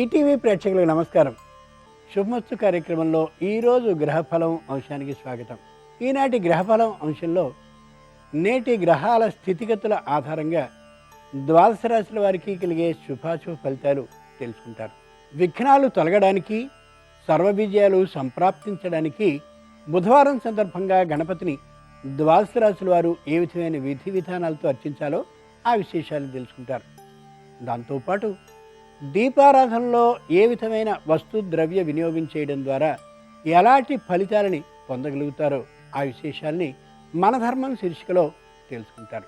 ETV ప్రేక్షకులకు నమస్కారం. శుభమస్తు కార్యక్రమంలో ఈరోజు గ్రహఫలం అంశానికి స్వాగతం. ఈనాటి గ్రహఫలం అంశంలో నేటి గ్రహాల స్థితిగతుల ఆధారంగా ద్వాదశ రాశుల వారికి కలిగే శుభాశుభ ఫలితాలు తెలుసుకుంటారు. విఘ్నాలు తొలగడానికి, సర్వవిజయాలు సంప్రాప్తించడానికి బుధవారం సందర్భంగా గణపతిని ద్వాదశ రాశుల వారు ఏ విధమైన విధి విధానాలతో అర్చించాలో ఆ విశేషాలు తెలుసుకుంటారు. దాంతోపాటు దీపారాధనలో ఏ విధమైన వస్తు ద్రవ్య వినియోగం చేయడం ద్వారా ఎలాంటి ఫలితాలని పొందగలుగుతారో ఆ విశేషాల్ని మన ధర్మం శీర్షికలో తెలుసుకుంటారు.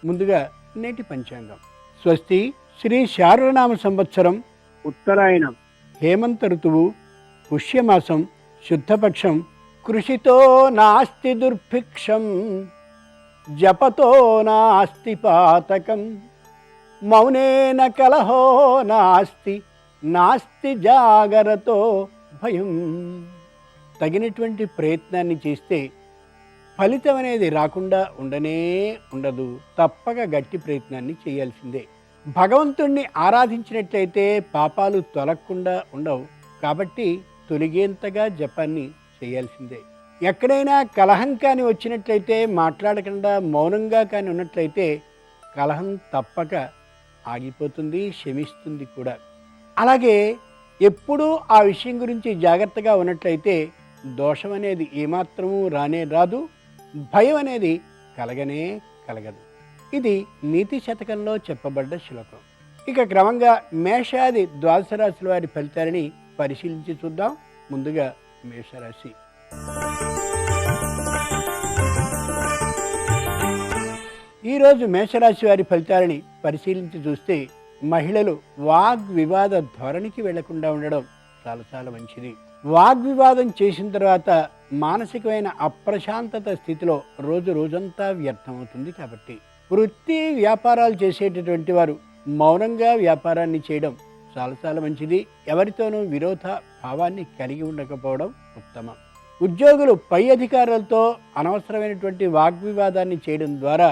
ముందుగా నేటి పంచాంగం. స్వస్తి శ్రీ శార్వనామ సంవత్సరం ఉత్తరాయణం హేమంత ఋతువు పుష్యమాసం శుద్ధపక్షం కృషితో నాస్తి దుర్భిక్షం జపతో నాస్తి పాతకం మౌనేన కలహో నాస్తి నాస్తి జాగరతో భయం. తగినటువంటి ప్రయత్నాన్ని చేస్తే ఫలితం అనేది రాకుండా ఉండదు. తప్పక గట్టి ప్రయత్నాన్ని చేయాల్సిందే. భగవంతుణ్ణి ఆరాధించినట్లయితే పాపాలు తొలగకుండా ఉండవు. కాబట్టి తొలిగేంతగా జపాన్ని చేయాల్సిందే. ఎక్కడైనా కలహం కాని వచ్చినట్లయితే, మాట్లాడకుండా మౌనంగా కాని ఉన్నట్లయితే కలహం తప్పక ఆగిపోతుంది, శమిస్తుంది కూడా. అలాగే ఎప్పుడూ ఆ విషయం గురించి జాగ్రత్తగా ఉన్నట్లయితే దోషం అనేది ఏమాత్రమూ రానే రాదు, భయం అనేది కలగదు. ఇది నీతి శతకంలో చెప్పబడ్డ శ్లోకం. ఇక క్రమంగా మేషాది ద్వాదశ రాశుల వారి ఫలితాలని పరిశీలించి చూద్దాం. ముందుగా మేషరాశి. ఈరోజు మేషరాశి వారి ఫలితాలని పరిశీలించి చూస్తే మహిళలు వాగ్వివాద ధోరణికి వెళ్లకుండా ఉండడం చాలా మంచిది. వాగ్వివాదం చేసిన తర్వాత మానసికమైన అప్రశాంతత స్థితిలో రోజంతా వ్యర్థమవుతుంది. కాబట్టి వృత్తి వ్యాపారాలు చేసేటటువంటి వారు మౌనంగా వ్యాపారాన్ని చేయడం చాలా మంచిది. ఎవరితోనూ విరోధ భావాన్ని కలిగి ఉండకపోవడం ఉత్తమం. ఉద్యోగులు పై అధికారులతో అనవసరమైనటువంటి వాగ్వివాదాన్ని చేయడం ద్వారా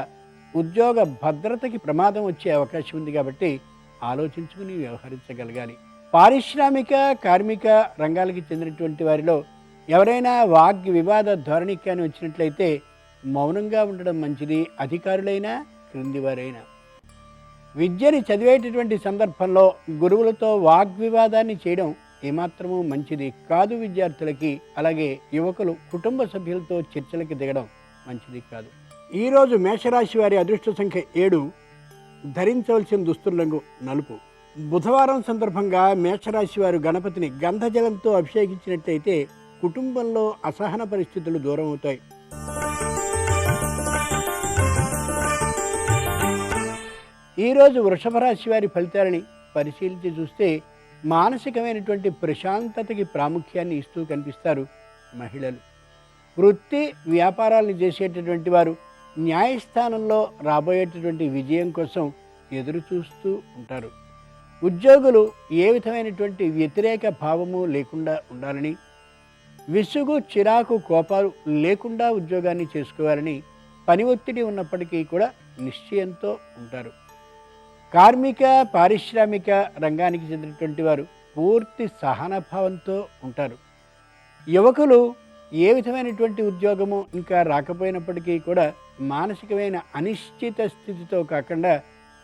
ఉద్యోగ భద్రతకి ప్రమాదం వచ్చే అవకాశం ఉంది. కాబట్టి ఆలోచించుకుని వ్యవహరించగలగాలి. పారిశ్రామిక, కార్మిక రంగాలకి చెందినటువంటి వారిలో ఎవరైనా వాగ్వివాద ధోరణికి కానీ వచ్చినట్లయితే మౌనంగా ఉండడం మంచిది. అధికారులైనా, క్రింది వారైనా. విద్యని చదివేటటువంటి సందర్భంలో గురువులతో వాగ్వివాదాన్ని చేయడం ఏమాత్రమూ మంచిది కాదు విద్యార్థులకి. అలాగే యువకులు కుటుంబ సభ్యులతో చర్చలకి దిగడం మంచిది కాదు. ఈరోజు మేషరాశి వారి అదృష్ట సంఖ్య 7. ధరించవలసిన దుస్తుల రంగు నలుపు. బుధవారం సందర్భంగా మేషరాశి వారు గణపతిని గంధజలంతో అభిషేకించినట్లయితే కుటుంబంలో అసహన పరిస్థితులు దూరం అవుతాయి. ఈరోజు వృషభ రాశి వారి ఫలితాలని పరిశీలించి చూస్తే మానసికమైనటువంటి ప్రశాంతతకి ప్రాముఖ్యాన్ని ఇస్తూ కనిపిస్తారు మహిళలు. వృత్తి వ్యాపారాలను చేసేటటువంటి వారు న్యాయస్థానంలో రాబోయేటటువంటి విజయం కోసం ఎదురు చూస్తూ ఉంటారు. ఉద్యోగులు ఏ విధమైనటువంటి వ్యతిరేక భావము లేకుండా ఉండాలని, విసుగు, చిరాకు, కోపాలు లేకుండా ఉద్యోగాన్ని చేసుకోవాలని, పని ఒత్తిడి ఉన్నప్పటికీ కూడా నిశ్చయంతో ఉంటారు. కార్మిక, పారిశ్రామిక రంగానికి చెందినటువంటి వారు పూర్తి సహనభావంతో ఉంటారు. యువకులు ఏ విధమైనటువంటి ఉద్యోగము ఇంకా రాకపోయినప్పటికీ కూడా మానసికమైన అనిశ్చిత స్థితితో కాకుండా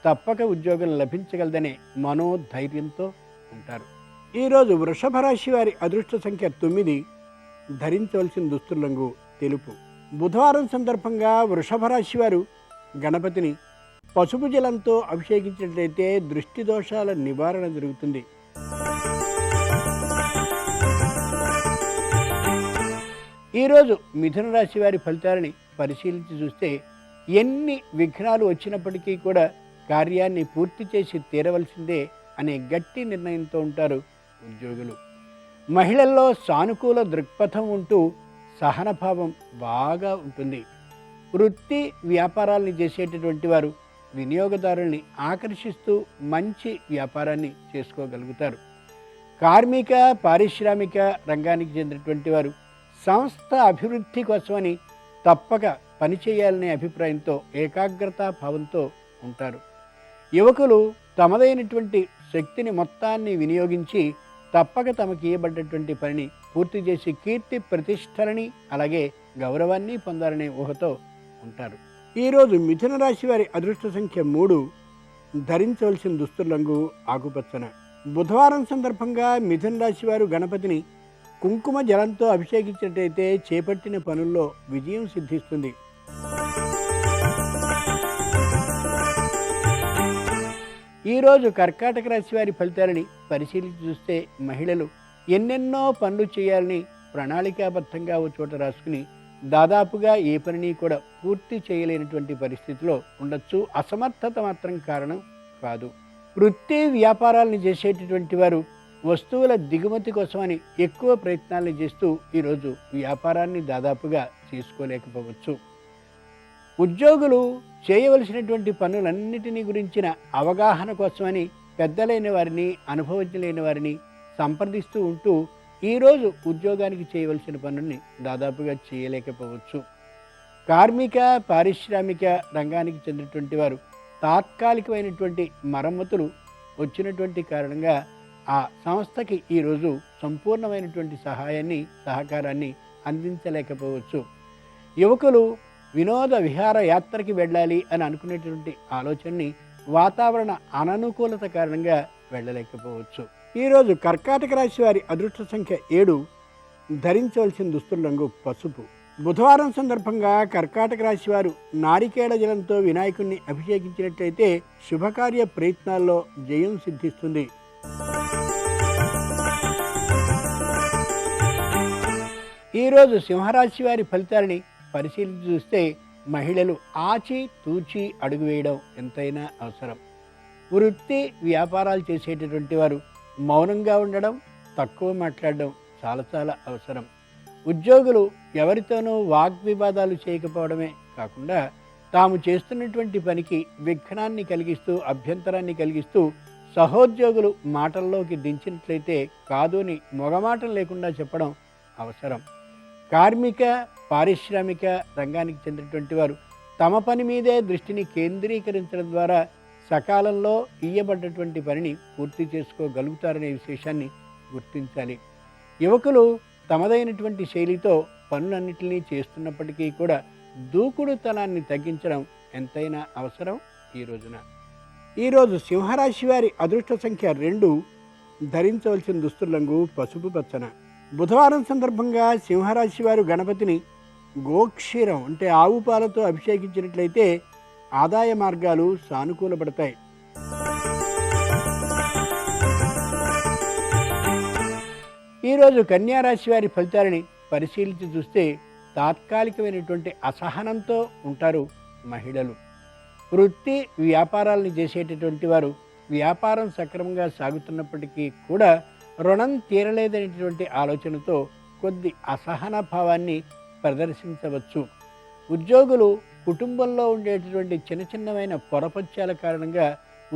తప్పక ఉద్యోగం లభించగలదనే మనోధైర్యంతో ఉంటారు. ఈరోజు వృషభ రాశి వారి అదృష్ట సంఖ్య 9. ధరించవలసిన దుస్తుల రంగు తెలుపు. బుధవారం సందర్భంగా వృషభ రాశి వారు గణపతిని పసుపు జలంతో అభిషేకించినట్లయితే దృష్టి దోషాల నివారణ జరుగుతుంది. ఈరోజు మిథున రాశి వారి ఫలితాలని పరిశీలించి చూస్తే ఎన్ని విఘ్నాలు వచ్చినప్పటికీ కూడా కార్యాన్ని పూర్తి చేసి తీరవలసిందే అనే గట్టి నిర్ణయంతో ఉంటారు ఉద్యోగులు. మహిళల్లో సానుకూల దృక్పథం ఉంటూ సహనభావం బాగా ఉంటుంది. వృత్తి వ్యాపారాలను చేసేటటువంటి వారు వినియోగదారుల్ని ఆకర్షిస్తూ మంచి వ్యాపారాన్ని చేసుకోగలుగుతారు. కార్మిక, పారిశ్రామిక రంగానికి చెందినటువంటి వారు సంస్థ అభివృద్ధి కోసమని తప్పక పనిచేయాలనే అభిప్రాయంతో ఏకాగ్రతా భావంతో ఉంటారు. యువకులు తమదైనటువంటి శక్తిని మొత్తాన్ని వినియోగించి తప్పక తమకు ఇవ్వబడ్డటువంటి పనిని పూర్తి చేసి కీర్తి ప్రతిష్టలని అలాగే గౌరవాన్ని పొందాలనే ఊహతో ఉంటారు. ఈరోజు మిథున రాశి వారి అదృష్ట సంఖ్య 3. ధరించవలసిన దుస్తుల రంగు ఆకుపచ్చన. బుధవారం సందర్భంగా మిథున రాశి వారు గణపతిని కుంకుమ జలంతో అభిషేకించినట్టయితే చేపట్టిన పనుల్లో విజయం సిద్ధిస్తుంది. ఈరోజు కర్కాటక రాశి వారి ఫలితాలని పరిశీలించి చూస్తే మహిళలు ఎన్నెన్నో పనులు చేయాలని ప్రణాళికాబద్ధంగా ఓ చోట రాసుకుని దాదాపుగా ఏ పనిని కూడా పూర్తి చేయలేనటువంటి పరిస్థితిలో ఉండొచ్చు. అసమర్థత మాత్రం కారణం కాదు. వృత్తి వ్యాపారాలను చేసేటటువంటి వారు వస్తువుల దిగుమతి కోసమని ఎక్కువ ప్రయత్నాలను చేస్తూ ఈరోజు వ్యాపారాన్ని దాదాపుగా చేసుకోలేకపోవచ్చు. ఉద్యోగులు చేయవలసినటువంటి పనులన్నిటినీ గురించిన అవగాహన కోసమని పెద్దలైన వారిని అనుభవజ్ఞులైన వారిని సంప్రదిస్తూ ఉంటూ ఈరోజు ఉద్యోగానికి చేయవలసిన పనుల్ని దాదాపుగా చేయలేకపోవచ్చు. కార్మిక పారిశ్రామిక రంగానికి చెందినటువంటి వారు తాత్కాలికమైనటువంటి మరమ్మతులు వచ్చినటువంటి కారణంగా ఆ సంస్థకి ఈరోజు సంపూర్ణమైనటువంటి సహకారాన్ని అందించలేకపోవచ్చు. యువకులు వినోద విహార యాత్రకి వెళ్ళాలి అని అనుకునేటువంటి ఆలోచనని వాతావరణ అననుకూలత కారణంగా వెళ్ళలేకపోవచ్చు. ఈరోజు కర్కాటక రాశి వారి అదృష్ట సంఖ్య 7. ధరించవలసిన దుస్తుల రంగు పసుపు. బుధవారం సందర్భంగా కర్కాటక రాశి వారు నారికేళ జలంతో వినాయకుడిని అభిషేకించినట్లయితే శుభకార్య ప్రయత్నాల్లో జయం సిద్ధిస్తుంది. ఈరోజు సింహరాశి వారి ఫలితాలని పరిశీలించి చూస్తే మహిళలు ఆచి తూచి అడుగు వేయడం ఎంతైనా అవసరం. వృత్తి వ్యాపారాలు చేసేటటువంటి వారు మౌనంగా ఉండడం, తక్కువ మాట్లాడడం చాలా అవసరం. ఉద్యోగులు ఎవరితోనూ వాగ్వివాదాలు చేయకపోవడమే కాకుండా తాము చేస్తున్నటువంటి పనికి విఘ్నాన్ని కలిగిస్తూ అభ్యంతరాన్ని కలిగిస్తూ సహోద్యోగులు మాటల్లోకి దించినట్లయితే కాదు అని మొగమాటం లేకుండా చెప్పడం అవసరం. కార్మిక పారిశ్రామిక రంగానికి చెందినటువంటి వారు తమ పని మీదే దృష్టిని కేంద్రీకరించడం ద్వారా సకాలంలో ఇయ్యబడ్డటువంటి పనిని పూర్తి చేసుకోగలుగుతారనే విశేషాన్ని గుర్తించాలి. యువకులు తమదైనటువంటి శైలితో పనులన్నింటినీ చేస్తున్నప్పటికీ కూడా దూకుడుతనాన్ని తగ్గించడం ఎంతైనా అవసరం ఈ రోజున. ఈరోజు సింహరాశి వారి అదృష్ట సంఖ్య 2. ధరించవలసిన దుస్తుల రంగు పసుపు పచ్చన. బుధవారం సందర్భంగా సింహరాశి వారు గణపతిని గోక్షీరం అంటే ఆవు పాలతో అభిషేకించినట్లయితే ఆదాయ మార్గాలు సానుకూలపడతాయి. ఈరోజు కన్యారాశి వారి ఫలితాలని పరిశీలించి చూస్తే తాత్కాలికమైనటువంటి అసహనంతో ఉంటారు మహిళలు. వృత్తి వ్యాపారాలను చేసేటటువంటి వారు వ్యాపారం సక్రమంగా సాగుతున్నప్పటికీ కూడా రుణం తీరలేదనేటువంటి ఆలోచనతో కొద్ది అసహన భావాన్ని ప్రదర్శించవచ్చు. ఉద్యోగులు కుటుంబంలో ఉండేటటువంటి చిన్నమైన పొరపత్యాల కారణంగా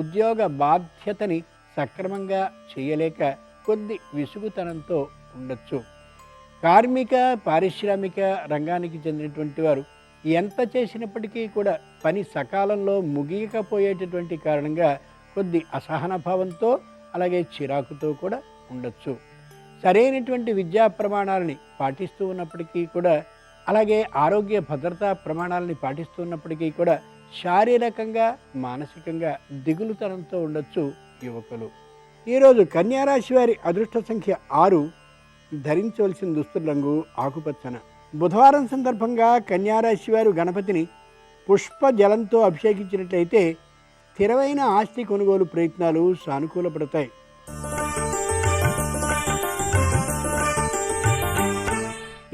ఉద్యోగ బాధ్యతని సక్రమంగా చేయలేక కొద్ది విసుగుతనంతో ఉండొచ్చు. కార్మిక పారిశ్రామిక రంగానికి చెందినటువంటి వారు ఎంత చేసినప్పటికీ కూడా పని సకాలంలో ముగియకపోయేటటువంటి కారణంగా కొద్ది అసహన భావంతో అలాగే చిరాకుతో కూడా ఉండొచ్చు. సరైనటువంటి విద్యా ప్రమాణాలని పాటిస్తూ ఉన్నప్పటికీ కూడా అలాగే ఆరోగ్య భద్రతా ప్రమాణాలని పాటిస్తూ ఉన్నప్పటికీ కూడా శారీరకంగా మానసికంగా దిగులుతనంతో ఉండొచ్చు యువకులు. ఈరోజు కన్యారాశి వారి అదృష్ట సంఖ్య 6. ధరించవలసిన దుస్తుల రంగు ఆకుపచ్చన. బుధవారం సందర్భంగా కన్యారాశి వారు గణపతిని పుష్ప జలంతో అభిషేకించినట్లయితే స్థిరమైన ఆస్తి కొనుగోలు ప్రయత్నాలు సానుకూలపడతాయి.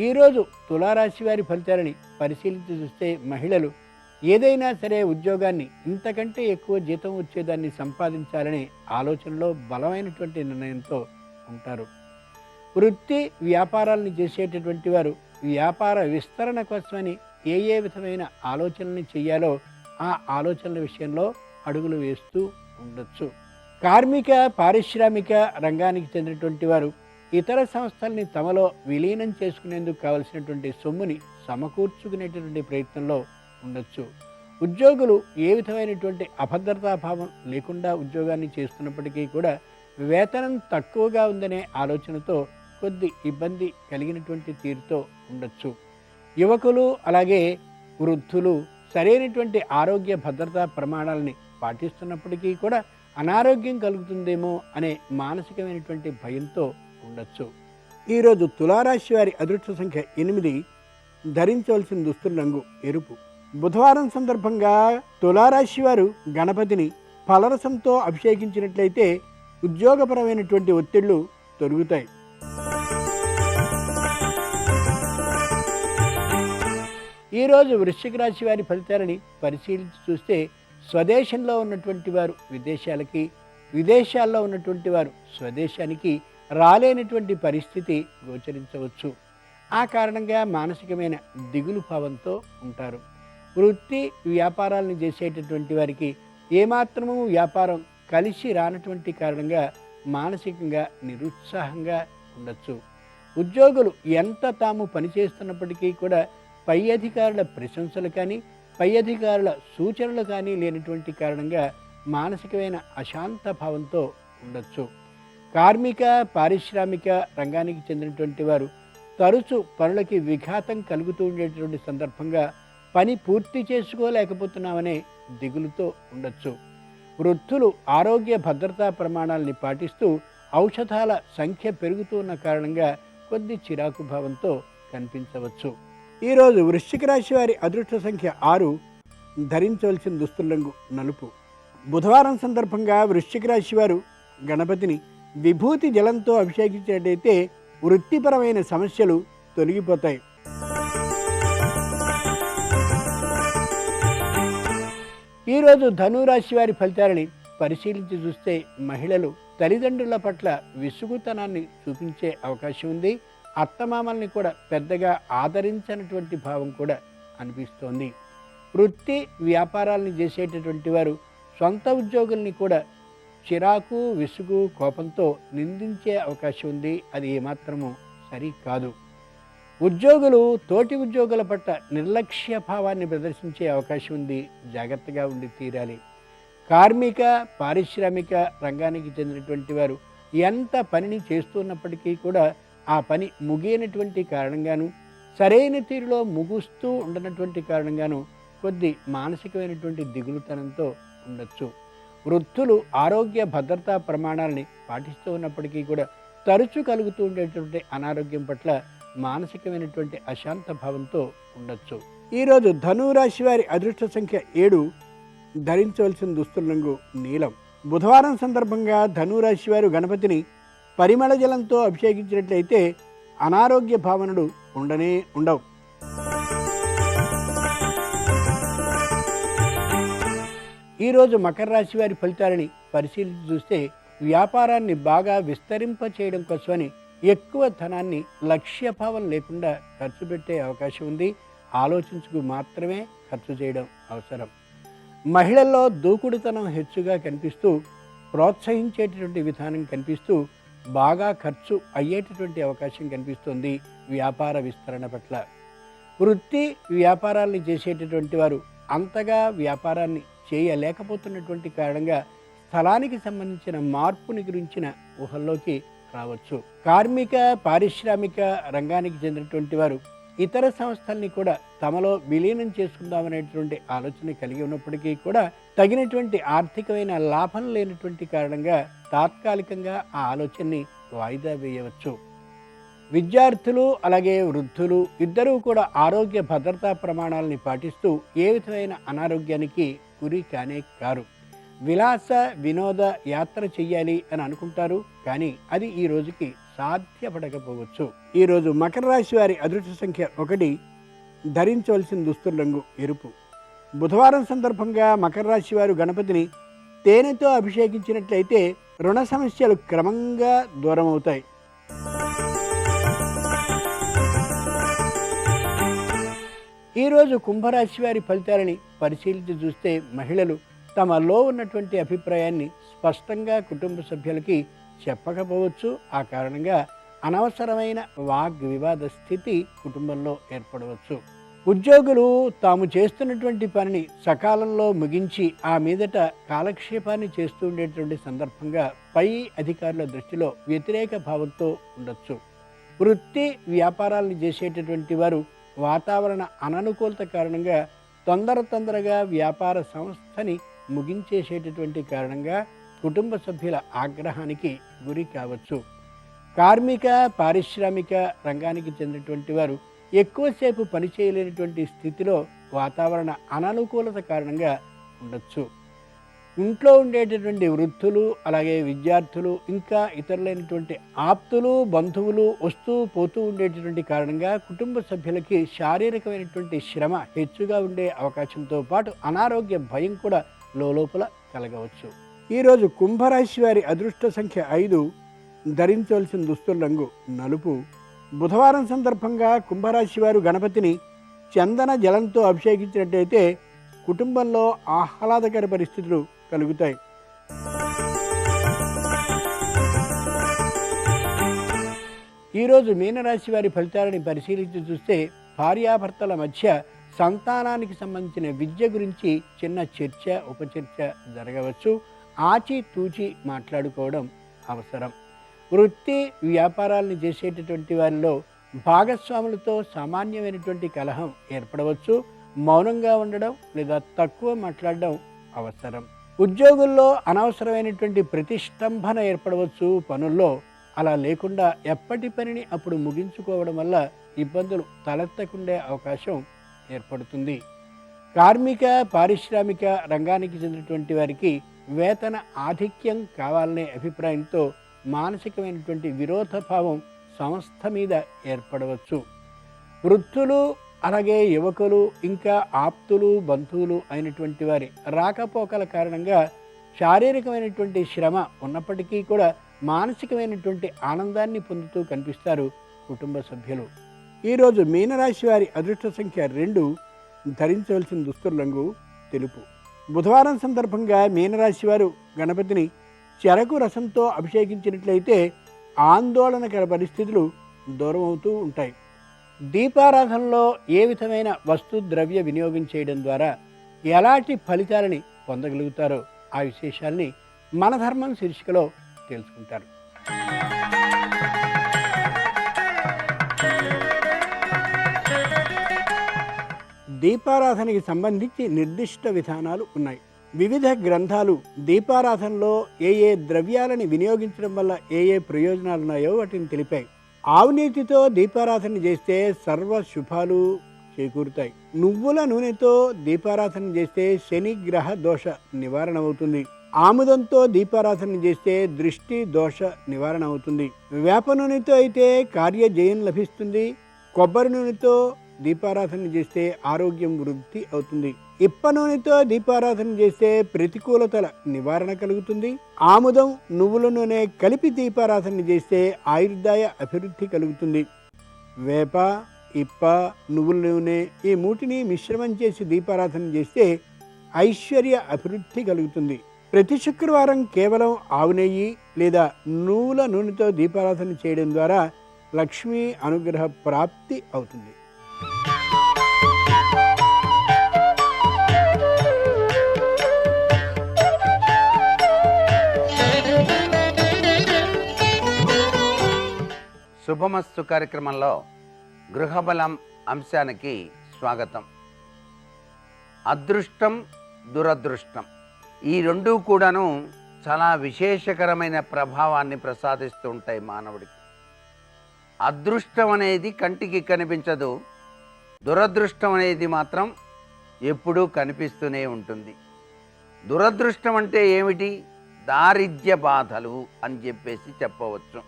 ఈరోజు తులారాశి వారి ఫలితాలని పరిశీలించి చూస్తే మహిళలు ఏదైనా సరే ఉద్యోగాన్ని ఇంతకంటే ఎక్కువ జీతం వచ్చేదాన్ని సంపాదించాలనే ఆలోచనలో బలమైనటువంటి నిర్ణయంతో ఉంటారు. వృత్తి వ్యాపారాలను చేసేటటువంటి వారు వ్యాపార విస్తరణ కోసమని ఏ విధమైన ఆలోచనల్ని చేయాలో ఆ ఆలోచనల విషయంలో అడుగులు వేస్తూ ఉండొచ్చు. కార్మిక పారిశ్రామిక రంగానికి చెందినటువంటి వారు ఇతర సంస్థల్ని తమలో విలీనం చేసుకునేందుకు కావలసినటువంటి సొమ్ముని సమకూర్చుకునేటటువంటి ప్రయత్నంలో ఉండొచ్చు. ఉద్యోగులు ఏ విధమైనటువంటి అభద్రతాభావం లేకుండా ఉద్యోగాన్ని చేస్తున్నప్పటికీ కూడా వేతనం తక్కువగా ఉందనే ఆలోచనతో కొద్ది ఇబ్బంది కలిగినటువంటి తీరుతో ఉండొచ్చు. యువకులు అలాగే వృద్ధులు సరైనటువంటి ఆరోగ్య భద్రతా ప్రమాణాలని పాటిస్తున్నప్పటికీ కూడా అనారోగ్యం కలుగుతుందేమో అనే మానసికమైనటువంటి భయంతో ఉండొచ్చు. ఈరోజు తులారాశి వారి అదృష్ట సంఖ్య 8, ధరించవలసిన దుస్తుల రంగు ఎరుపు. బుధవారం సందర్భంగా తులారాశి వారు గణపతిని ఫలరసంతో అభిషేకించినట్లయితే ఉద్యోగపరమైనటువంటి ఒత్తిళ్లు తొలగుతాయి. ఈరోజు వృశ్చిక రాశి వారి ఫలితాలని పరిశీలించి చూస్తే స్వదేశంలో ఉన్నటువంటి వారు విదేశాలకి, విదేశాల్లో ఉన్నటువంటి వారు స్వదేశానికి రాలేనటువంటి పరిస్థితి గోచరించవచ్చు. ఆ కారణంగా మానసికమైన దిగులు భావంతో ఉంటారు. వృత్తి వ్యాపారాలను చేసేటటువంటి వారికి ఏమాత్రము వ్యాపారం కలిసి రానటువంటి కారణంగా మానసికంగా నిరుత్సాహంగా ఉండొచ్చు. ఉద్యోగులు ఎంత తాము పనిచేస్తున్నప్పటికీ కూడా పై అధికారుల ప్రశంసలు కానీ, పై అధికారుల సూచనలు కానీ లేనటువంటి కారణంగా మానసికమైన అశాంత భావంతో ఉండొచ్చు. కార్మిక పారిశ్రామిక రంగానికి చెందినటువంటి వారు తరచు పనులకి విఘాతం కలుగుతూ ఉండేటువంటి సందర్భంగా పని పూర్తి చేసుకోలేకపోతున్నామనే దిగులుతో ఉండొచ్చు. వృద్ధులు ఆరోగ్య భద్రతా ప్రమాణాలని పాటిస్తూ ఔషధాల సంఖ్య పెరుగుతున్న కారణంగా కొద్ది చిరాకు భావంతో కనిపించవచ్చు. ఈరోజు వృశ్చిక రాశి వారి అదృష్ట సంఖ్య 6, ధరించవలసిన దుస్తుల రంగు నలుపు. బుధవారం సందర్భంగా వృశ్చిక రాశి వారు గణపతిని విభూతి జలంతో అభిషేకించినట్టయితే వృత్తిపరమైన సమస్యలు తొలగిపోతాయి. ఈరోజు ధనురాశి వారి ఫలితాలని పరిశీలించి చూస్తే మహిళలు తల్లిదండ్రుల పట్ల విసుగుతనాన్ని చూపించే అవకాశం ఉంది. అత్తమామల్ని కూడా పెద్దగా ఆదరించినటువంటి భావం కూడా అనిపిస్తోంది. వృత్తి వ్యాపారాలను చేసేటటువంటి వారు సొంత ఉద్యోగుల్ని కూడా చిరాకు, విసుగు, కోపంతో నిందించే అవకాశం ఉంది. అది ఏమాత్రము సరి కాదు. ఉద్యోగులు తోటి ఉద్యోగుల పట్ల నిర్లక్ష్య భావాన్ని ప్రదర్శించే అవకాశం ఉంది. జాగ్రత్తగా ఉండి తీరాలి. కార్మిక పారిశ్రామిక రంగానికి చెందినటువంటి వారు ఎంత పనిని చేస్తున్నప్పటికీ కూడా ఆ పని ముగియనటువంటి కారణంగాను, సరైన తీరులో ముగుస్తూ ఉండనటువంటి కారణంగాను కొద్ది మానసికమైనటువంటి దిగులుతనంతో ఉండొచ్చు. వృద్ధులు ఆరోగ్య భద్రతా ప్రమాణాలని పాటిస్తూ ఉన్నప్పటికీ కూడా తరచూ కలుగుతూ ఉండేటువంటి అనారోగ్యం పట్ల మానసికమైనటువంటి అశాంత భావంతో ఉండొచ్చు. ఈరోజు ధనురాశి వారి అదృష్ట సంఖ్య 7, ధరించవలసిన దుస్తుల రంగు నీలం. బుధవారం సందర్భంగా ధనురాశి వారు గణపతిని పరిమళ జలంతో అభిషేకించినట్లయితే అనారోగ్య భావనలు ఉండనే ఉండవు. ఈరోజు మకర రాశి వారి ఫలితాలని పరిశీలించి చూస్తే వ్యాపారాన్ని బాగా విస్తరింప చేయడం కోసమని ఎక్కువ ధనాన్ని లక్ష్యభావం లేకుండా ఖర్చు పెట్టే అవకాశం ఉంది. ఆలోచించుకు మాత్రమే ఖర్చు చేయడం అవసరం. మహిళల్లో దూకుడుతనం హెచ్చుగా కనిపిస్తూ ప్రోత్సహించేటటువంటి విధానం కనిపిస్తూ బాగా ఖర్చు అయ్యేటటువంటి అవకాశం కనిపిస్తుంది వ్యాపార విస్తరణ పట్ల. వృత్తి వ్యాపారాన్ని చేసేటటువంటి వారు అంతగా వ్యాపారాన్ని చేయలేకపోతున్నటువంటి కారణంగా స్థలానికి సంబంధించిన మార్పుని గురించిన ఊహల్లోకి రావచ్చు. కార్మిక పారిశ్రామిక రంగానికి చెందినటువంటి వారు ఇతర సంస్థల్ని కూడా తమలో విలీనం చేసుకుందామనేటువంటి ఆలోచన కలిగి ఉన్నప్పటికీ కూడా తగినటువంటి ఆర్థికమైన లాభం లేనటువంటి కారణంగా తాత్కాలికంగా ఆ ఆలోచనని వాయిదా వేయవచ్చు. విద్యార్థులు అలాగే వృద్ధులు ఇద్దరూ కూడా ఆరోగ్య భద్రతా ప్రమాణాలని పాటిస్తూ ఏ విధమైన అనారోగ్యానికి గురి కానే కారు. విలాస వినోద యాత్ర చెయ్యాలి అని అనుకుంటారు, కానీ అది ఈ రోజుకి సాధ్యపడకపోవచ్చు. ఈరోజు మకర రాశి వారి అదృష్ట సంఖ్య 1, ధరించవలసిన దుస్తుల రంగు ఎరుపు. బుధవారం సందర్భంగా మకర రాశి వారు గణపతిని తేనెతో అభిషేకించినట్లయితే రుణ సమస్యలు క్రమంగా దూరమవుతాయి. ఈరోజు కుంభరాశి వారి ఫలితాలని పరిశీలించి చూస్తే మహిళలు తమలో ఉన్నటువంటి అభిప్రాయాన్ని స్పష్టంగా కుటుంబ సభ్యులకి చెప్పకపోవచ్చు. ఆ కారణంగా అనవసరమైన వాగ్వివాద స్థితి కుటుంబంలో ఏర్పడవచ్చు. ఉద్యోగులు తాము చేస్తున్నటువంటి పనిని సకాలంలో ముగించి ఆ మీదట కాలక్షేపాన్ని చేస్తూ ఉండేటువంటి సందర్భంగా పై అధికారుల దృష్టిలో వ్యతిరేక భావంతో ఉండొచ్చు. వృత్తి వ్యాపారాలను చేసేటటువంటి వారు వాతావరణ అననుకూలత కారణంగా తొందరగా వ్యాపార సంస్థని ముగించేసేటటువంటి కారణంగా కుటుంబ సభ్యుల ఆగ్రహానికి గురి కావచ్చు. కార్మిక పారిశ్రామిక రంగానికి చెందినటువంటి వారు ఎక్కువసేపు పనిచేయలేనటువంటి స్థితిలో వాతావరణ అననుకూలత కారణంగా ఉండొచ్చు. ఇంట్లో ఉండేటటువంటి వృద్ధులు అలాగే విద్యార్థులు ఇంకా ఇతరులైనటువంటి ఆప్తులు బంధువులు వస్తూ పోతూ ఉండేటటువంటి కారణంగా కుటుంబ సభ్యులకి శారీరకమైనటువంటి శ్రమ హెచ్చుగా ఉండే అవకాశంతో పాటు అనారోగ్య భయం కూడా లోపల కలగవచ్చు. ఈరోజు కుంభరాశి వారి అదృష్ట సంఖ్య 5, ధరించవలసిన దుస్తుల రంగు నలుపు. బుధవారం సందర్భంగా కుంభరాశి వారు గణపతిని చందన జలంతో అభిషేకించినట్టయితే కుటుంబంలో ఆహ్లాదకర పరిస్థితులు కలుగుతాయి. ఈరోజు మీనరాశి వారి ఫలితాలని పరిశీలించి చూస్తే భార్యాభర్తల మధ్య సంతానానికి సంబంధించిన విద్య గురించి చిన్న చర్చ ఉపచర్చ జరగవచ్చు. ఆచితూచి మాట్లాడుకోవడం అవసరం. వృత్తి వ్యాపారాలను చేసేటటువంటి వారిలో భాగస్వాములతో సామాన్యమైనటువంటి కలహం ఏర్పడవచ్చు. మౌనంగా ఉండడం లేదా తక్కువ మాట్లాడడం అవసరం. ఉద్యోగుల్లో అనవసరమైనటువంటి ప్రతిష్టంభన ఏర్పడవచ్చు పనుల్లో. అలా లేకుండా ఎప్పటి పనిని అప్పుడు ముగించుకోవడం వల్ల ఇబ్బందులు తలెత్తకుండే అవకాశం ఏర్పడుతుంది. కార్మిక పారిశ్రామిక రంగానికి చెందినటువంటి వారికి వేతన ఆధిక్యం కావాలనే అభిప్రాయంతో మానసికమైనటువంటి విరోధభావం సంస్థ మీద ఏర్పడవచ్చు. వృద్ధులు అలాగే యువకులు ఇంకా ఆప్తులు బంధువులు అయినటువంటి వారి రాకపోకల కారణంగా శారీరకమైనటువంటి శ్రమ ఉన్నప్పటికీ కూడా మానసికమైనటువంటి ఆనందాన్ని పొందుతూ కనిపిస్తారు కుటుంబ సభ్యులు. ఈరోజు మీనరాశి వారి అదృష్ట సంఖ్య 2, ధరించవలసిన దుస్తుల రంగు తెలుపు. బుధవారం సందర్భంగా మీనరాశి వారు గణపతిని చెరకు రసంతో అభిషేకించినట్లయితే ఆందోళనకర పరిస్థితులు దూరం అవుతూ ఉంటాయి. దీపారాధనలో ఏ విధమైన వస్తు ద్రవ్య వినియోగం చేయడం ద్వారా ఎలాంటి ఫలితాలని పొందగలుగుతారో ఆ విశేషాల్ని మన ధర్మం శీర్షికలో తెలుసుకుంటారు. దీపారాధనకి సంబంధించి నిర్దిష్ట విధానాలు ఉన్నాయి. వివిధ గ్రంథాలు దీపారాధనలో ఏ ద్రవ్యాలని వినియోగించడం వల్ల ఏ ప్రయోజనాలు ఉన్నాయో వాటిని తెలిపాయి. ఆవునీతితో దీపారాధన చేస్తే సర్వ శుభాలు చేకూరుతాయి. నువ్వుల నూనెతో దీపారాధన చేస్తే శని గ్రహ దోష నివారణ అవుతుంది. ఆముదంతో దీపారాధన చేస్తే దృష్టి దోష నివారణ అవుతుంది. వేప నూనెతో అయితే కార్యజయం లభిస్తుంది. కొబ్బరి నూనెతో దీపారాధన చేస్తే ఆరోగ్యం వృద్ధి అవుతుంది. ఇప్ప నూనెతో దీపారాధన చేస్తే ప్రతికూలతల నివారణ కలుగుతుంది. ఆముదం నువ్వుల నూనె కలిపి దీపారాధన చేస్తే ఆయుర్దాయ అభివృద్ధి కలుగుతుంది. వేప ఇప్ప నువ్వుల నూనె ఈ మూటిని మిశ్రమం చేసి దీపారాధన చేస్తే ఐశ్వర్య అభివృద్ధి కలుగుతుంది. ప్రతి శుక్రవారం కేవలం ఆవు నెయ్యి లేదా నువ్వుల నూనెతో దీపారాధన చేయడం ద్వారా లక్ష్మీ అనుగ్రహ ప్రాప్తి అవుతుంది. శుభమస్తు కార్యక్రమంలో గృహబలం అంశానికి స్వాగతం. అదృష్టం దురదృష్టం ఈ రెండూ కూడాను చాలా విశేషకరమైన ప్రభావాన్ని ప్రసాదిస్తూ ఉంటాయి మానవుడికి. అదృష్టం అనేది కంటికి కనిపించదు, దురదృష్టం అనేది మాత్రం ఎప్పుడూ కనిపిస్తూనే ఉంటుంది. దురదృష్టం అంటే ఏమిటి? దారిద్ర్య బాధలు అని చెప్పేసి చెప్పవచ్చు.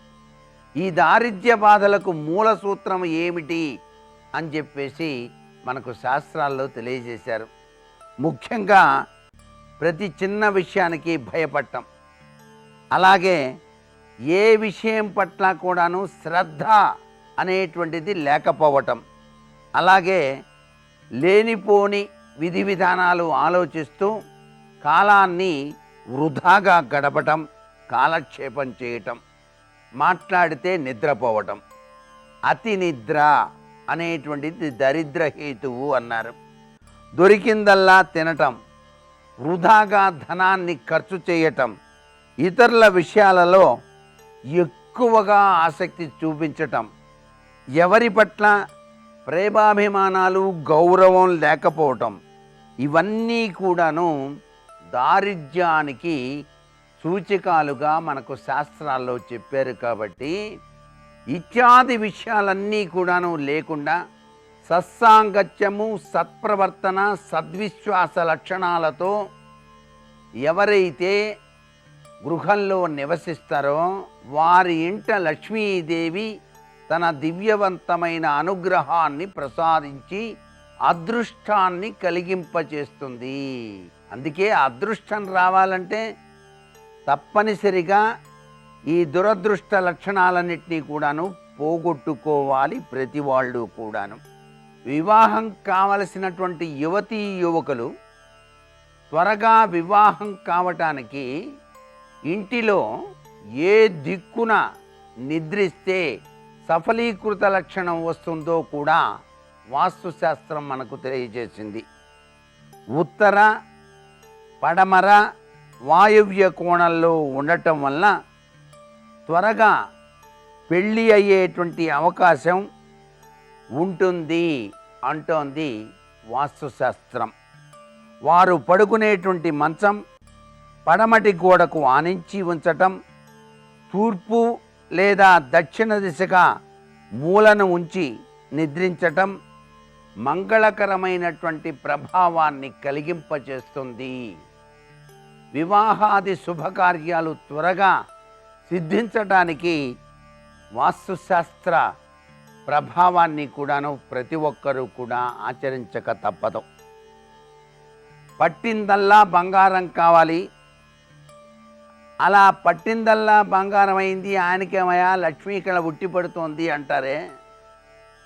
ఈ దారిద్ర్య బాధలకు మూల సూత్రం ఏమిటి అని చెప్పేసి మనకు శాస్త్రాల్లో తెలియజేశారు. ముఖ్యంగా ప్రతి చిన్న విషయానికి భయపడటం, అలాగే ఏ విషయం పట్ల కూడాను శ్రద్ధ అనేటువంటిది లేకపోవటం, అలాగే లేనిపోని విధి విధానాలు ఆలోచిస్తూ కాలాన్ని వృధాగా గడపటం, కాలక్షేపం చేయటం, మాట్లాడితే నిద్రపోవటం, అతి నిద్ర అనేటువంటిది దరిద్ర హేతువు అన్నారు. దొరికిందల్లా తినటం, వృధాగా ధనాన్ని ఖర్చు చేయటం, ఇతరుల విషయాలలో ఎక్కువగా ఆసక్తి చూపించటం, ఎవరి పట్ల ప్రేమాభిమానాలు గౌరవం లేకపోవటం, ఇవన్నీ కూడాను దారిద్ర్యానికి సూచికాలుగా మనకు శాస్త్రాల్లో చెప్పారు. కాబట్టి ఇత్యాది విషయాలన్నీ కూడాను లేకుండా సత్సాంగత్యము, సత్ప్రవర్తన, సద్విశ్వాస లక్షణాలతో ఎవరైతే గృహంలో నివసిస్తారో వారి ఇంట లక్ష్మీదేవి తన దివ్యవంతమైన అనుగ్రహాన్ని ప్రసాదించి అదృష్టాన్ని కలిగింపచేస్తుంది. అందుకే అదృష్టం రావాలంటే తప్పనిసరిగా ఈ దురదృష్ట లక్షణాలన్నింటినీ కూడాను పోగొట్టుకోవాలి ప్రతి వాళ్ళు కూడాను. వివాహం కావలసినటువంటి యువతీ యువకులు త్వరగా వివాహం కావటానికి ఇంటిలో ఏ దిక్కున నిద్రిస్తే సఫలీకృత లక్షణం వస్తుందో కూడా వాస్తుశాస్త్రం మనకు తెలియజేసింది. ఉత్తర, పడమర, వాయువ్య కోణంలో ఉండటం వల్ల త్వరగా పెళ్ళి అయ్యేటువంటి అవకాశం ఉంటుంది అంటోంది వాస్తుశాస్త్రం. వారు పడుకునేటువంటి మంచం పడమటి గోడకు ఆనించి ఉంచటం, తూర్పు లేదా దక్షిణ దిశగా మూలను ఉంచి నిద్రించటం మంగళకరమైనటువంటి ప్రభావాన్ని కలిగింపచేస్తుంది. వివాహాది శుభకార్యాలు త్వరగా సిద్ధించటానికి వాస్తుశాస్త్ర ప్రభావాన్ని కూడాను ప్రతి ఒక్కరూ కూడా ఆచరించక తప్పదు. పట్టిందల్లా బంగారం కావాలి, అలా పట్టిందల్లా బంగారం అయింది, ఆయనకేమయా లక్ష్మీ ఇక్కడ ఉట్టిపడుతోంది అంటారే,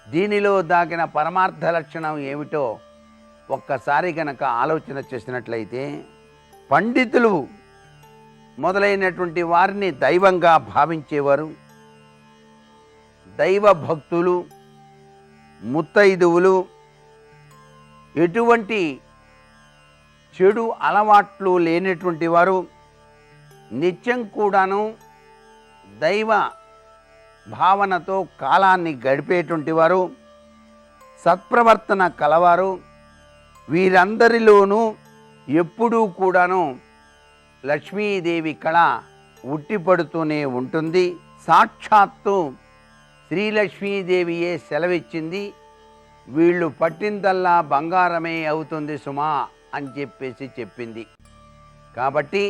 దీనిలో దాగిన పరమార్థ లక్షణం ఏమిటో ఒక్కసారి గనక ఆలోచన చేసినట్లయితే పండితులు మొదలైనటువంటి వారిని దైవంగా భావించేవారు, దైవ భక్తులు, ముత్తైదువులు ఎటువంటి చెడు అలవాట్లు లేనటువంటి వారు నిత్యం కూడాను దైవ భావనతో కాలాన్ని గడిపేటువంటి వారు, సత్ప్రవర్తన కలవారు, వీరందరిలోనూ ఎప్పుడూ కూడాను లక్ష్మీదేవి కళ ఉట్టిపడుతూనే ఉంటుంది. సాక్షాత్తు శ్రీలక్ష్మీదేవియే సెలవిచ్చింది, వీళ్ళు పట్టిందల్లా బంగారమే అవుతుంది సుమా అని చెప్పేసి చెప్పింది. కాబట్టి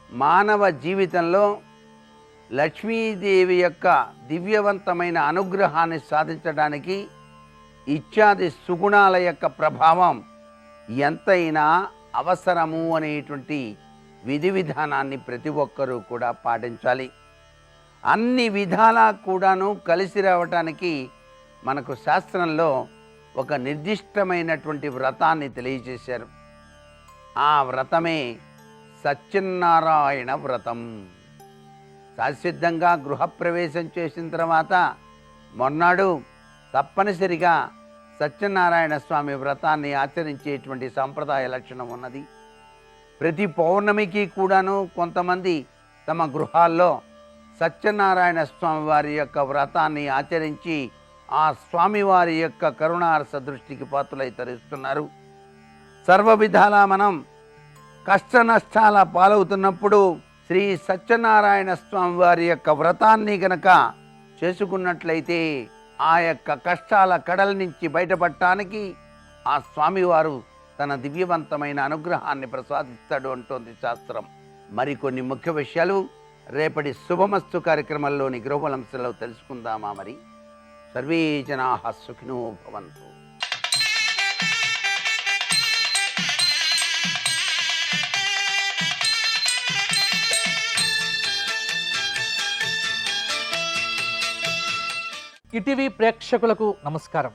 మానవ జీవితంలో లక్ష్మీదేవి యొక్క దివ్యవంతమైన అనుగ్రహాన్ని సాధించడానికి ఇత్యాది సుగుణాల యొక్క ప్రభావం ఎంతైనా అవసరము అనేటువంటి విధి విధానాన్ని ప్రతి ఒక్కరూ కూడా పాటించాలి. అన్ని విధాలా కూడాను కలిసి రావటానికి మనకు శాస్త్రంలో ఒక నిర్దిష్టమైనటువంటి వ్రతాన్ని తెలియజేశారు. ఆ వ్రతమే సత్యనారాయణ వ్రతం. శాశ్వతంగా గృహప్రవేశం చేసిన తర్వాత మొన్నాడు తప్పనిసరిగా సత్యనారాయణ స్వామి వ్రతాన్ని ఆచరించేటువంటి సాంప్రదాయ లక్షణం ఉన్నది. ప్రతి పౌర్ణమికి కూడాను కొంతమంది తమ గృహాల్లో సత్యనారాయణ స్వామి వారి యొక్క వ్రతాన్ని ఆచరించి ఆ స్వామివారి యొక్క కరుణారస దృష్టికి పాత్రులై తరిస్తున్నారు. సర్వ విధాలా మనం కష్ట నష్టాల పాలవుతున్నప్పుడు శ్రీ సత్యనారాయణ స్వామి వారి యొక్క వ్రతాన్ని గనక చేసుకున్నట్లయితే ఆ యొక్క కష్టాల కడల నుంచి బయటపడటానికి ఆ స్వామివారు తన దివ్యవంతమైన అనుగ్రహాన్ని ప్రసాదిస్తాడు అంటోంది శాస్త్రం. మరికొన్ని ముఖ్య విషయాలు రేపటి శుభమస్తు కార్యక్రమంలోని గృహలంశంలో తెలుసుకుందామా? మరి సర్వే జనాః సుఖినో భవంతు. ఈటీవీ ప్రేక్షకులకు నమస్కారం.